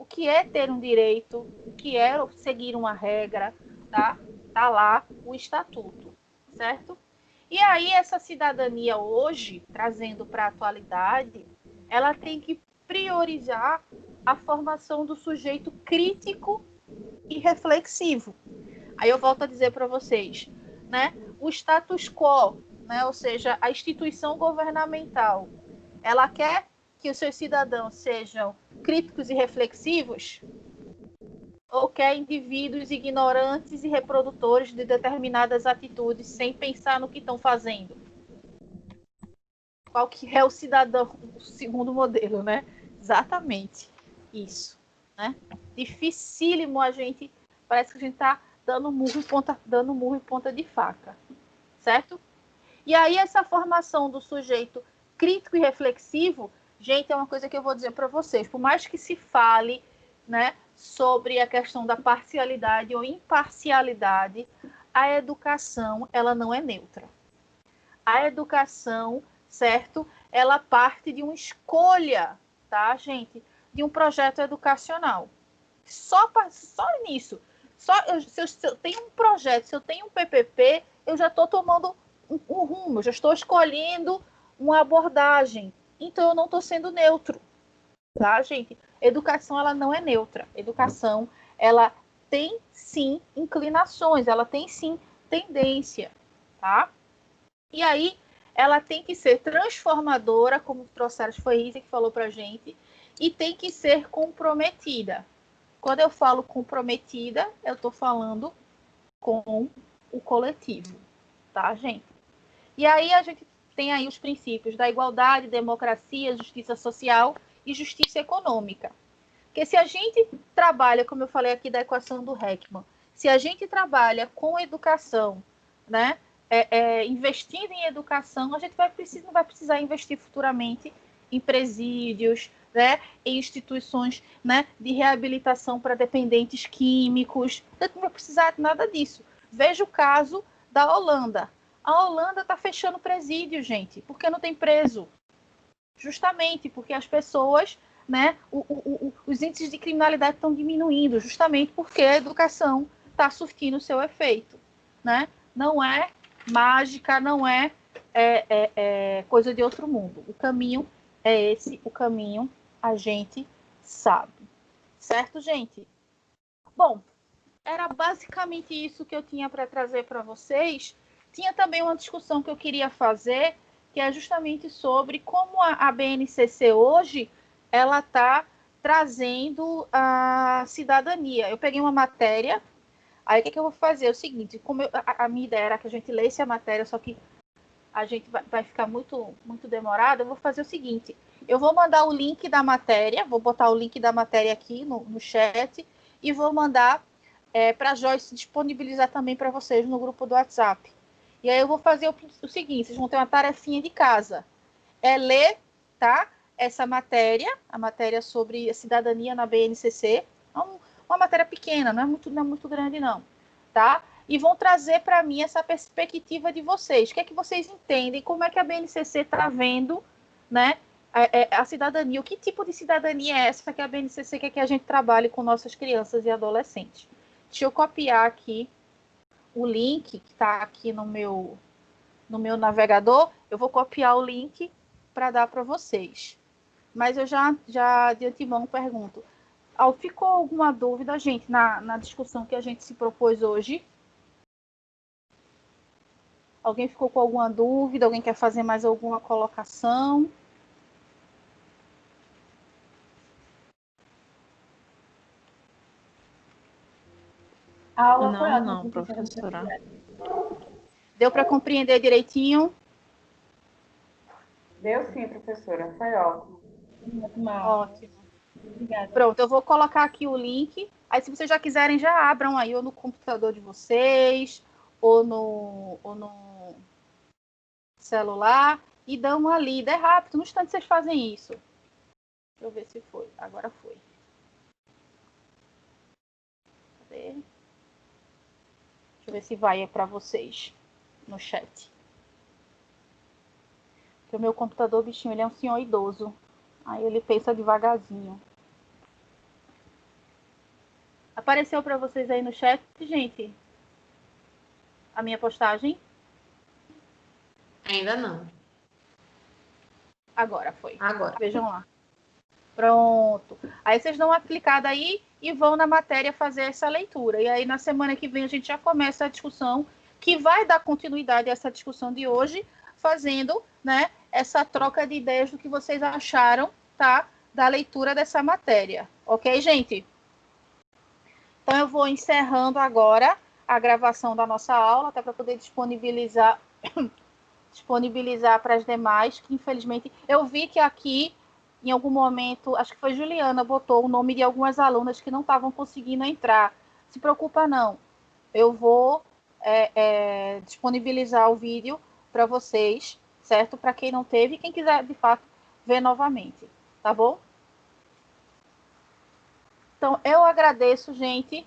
que é ter um direito, o que é seguir uma regra, tá? Tá lá o estatuto, certo? E aí, essa cidadania hoje, trazendo para a atualidade, ela tem que priorizar a formação do sujeito crítico e reflexivo. Aí eu volto a dizer para vocês, né? O status quo, né? Ou seja, a instituição governamental, ela quer que os seus cidadãos sejam críticos e reflexivos, ou quer indivíduos ignorantes e reprodutores de determinadas atitudes sem pensar no que estão fazendo? Qual que é o cidadão, o segundo modelo, né? Exatamente isso, né? Dificílimo a gente, parece que a gente está dando murro em ponta de faca, certo? E aí essa formação do sujeito crítico e reflexivo, gente, é uma coisa que eu vou dizer para vocês, por mais que se fale, né, sobre a questão da parcialidade ou imparcialidade, a educação, ela não é neutra. A educação, certo? Ela parte de uma escolha, tá, gente? De um projeto educacional. Só nisso. Se eu tenho um projeto, se eu tenho um PPP, eu já estou tomando um rumo, eu já estou escolhendo uma abordagem. Então, eu não estou sendo neutro, tá, gente? Educação, ela não é neutra. Educação, ela tem, sim, inclinações, ela tem, sim, tendência, tá? E aí, ela tem que ser transformadora, como trouxeram, foi Isa que falou pra gente, e tem que ser comprometida. Quando eu falo comprometida, eu estou falando com o coletivo, tá, gente? E aí a gente tem aí os princípios da igualdade, democracia, justiça social e justiça econômica. Porque se a gente trabalha, como eu falei aqui da equação do Heckman, se a gente trabalha com educação, né, investindo em educação, a gente não vai precisar investir futuramente em presídios, né, em instituições, né, de reabilitação para dependentes químicos. A gente não vai precisar de nada disso. Veja o caso da Holanda. A Holanda está fechando presídio, gente, porque não tem preso. Justamente porque as pessoas, né, os índices de criminalidade estão diminuindo, justamente porque a educação está surtindo o seu efeito, né? Não é mágica, não é coisa de outro mundo. O caminho é esse, o caminho a gente sabe. Certo, gente? Bom, era basicamente isso que eu tinha para trazer para vocês. Tinha também uma discussão que eu queria fazer, que é justamente sobre como a BNCC hoje ela está trazendo a cidadania. Eu peguei uma matéria, aí o que eu vou fazer? É o seguinte, como a minha ideia era que a gente lesse a matéria, só que a gente vai ficar muito, muito demorado, eu vou fazer o seguinte, eu vou mandar o link da matéria, vou botar o link da matéria aqui no chat, e vou mandar para a Joyce disponibilizar também para vocês no grupo do WhatsApp. E aí eu vou fazer o seguinte, vocês vão ter uma tarefinha de casa. É ler, tá? Essa matéria, a matéria sobre a cidadania na BNCC. É uma matéria pequena, não é muito grande, não. Tá? E vão trazer para mim essa perspectiva de vocês. O que é que vocês entendem? Como é que a BNCC está vendo, né, a cidadania? O que tipo de cidadania é essa que a BNCC quer que a gente trabalhe com nossas crianças e adolescentes? Deixa eu copiar aqui o link que está aqui no meu navegador. Eu vou copiar o link para dar para vocês. Mas eu já de antemão pergunto, ficou alguma dúvida, gente, na discussão que a gente se propôs hoje? Alguém ficou com alguma dúvida? Alguém quer fazer mais alguma colocação? A aula foi ótima, Não, professora. Deu para compreender direitinho? Deu sim, professora. Foi ótimo. muito mal. Ótimo. Obrigada. Pronto, eu vou colocar aqui o link, Aí, se vocês já quiserem, já abram aí, ou no computador de vocês, ou no celular, e dão uma lida. É rápido, no instante vocês fazem isso. Deixa eu ver se foi. Agora foi. Cadê? Deixa eu ver se vai para vocês no chat. Porque o meu computador, bichinho, ele é um senhor idoso. Aí ele pensa devagarzinho. Apareceu para vocês aí no chat, gente? A minha postagem? Ainda não. Agora foi. Agora. Vejam lá. Pronto. Aí vocês dão uma clicada aí e vão na matéria fazer essa leitura. E aí na semana que vem a gente já começa a discussão, que vai dar continuidade a essa discussão de hoje, fazendo, né, essa troca de ideias do que vocês acharam, tá, da leitura dessa matéria. Ok, gente? Então eu vou encerrando agora a gravação da nossa aula, até para poder disponibilizar para as demais, que infelizmente eu vi que aqui em algum momento, acho que foi Juliana, botou o nome de algumas alunas que não estavam conseguindo entrar. Se preocupa não, eu vou disponibilizar o vídeo para vocês, certo? Para quem não teve e quem quiser de fato ver novamente, tá bom? Então eu agradeço, gente,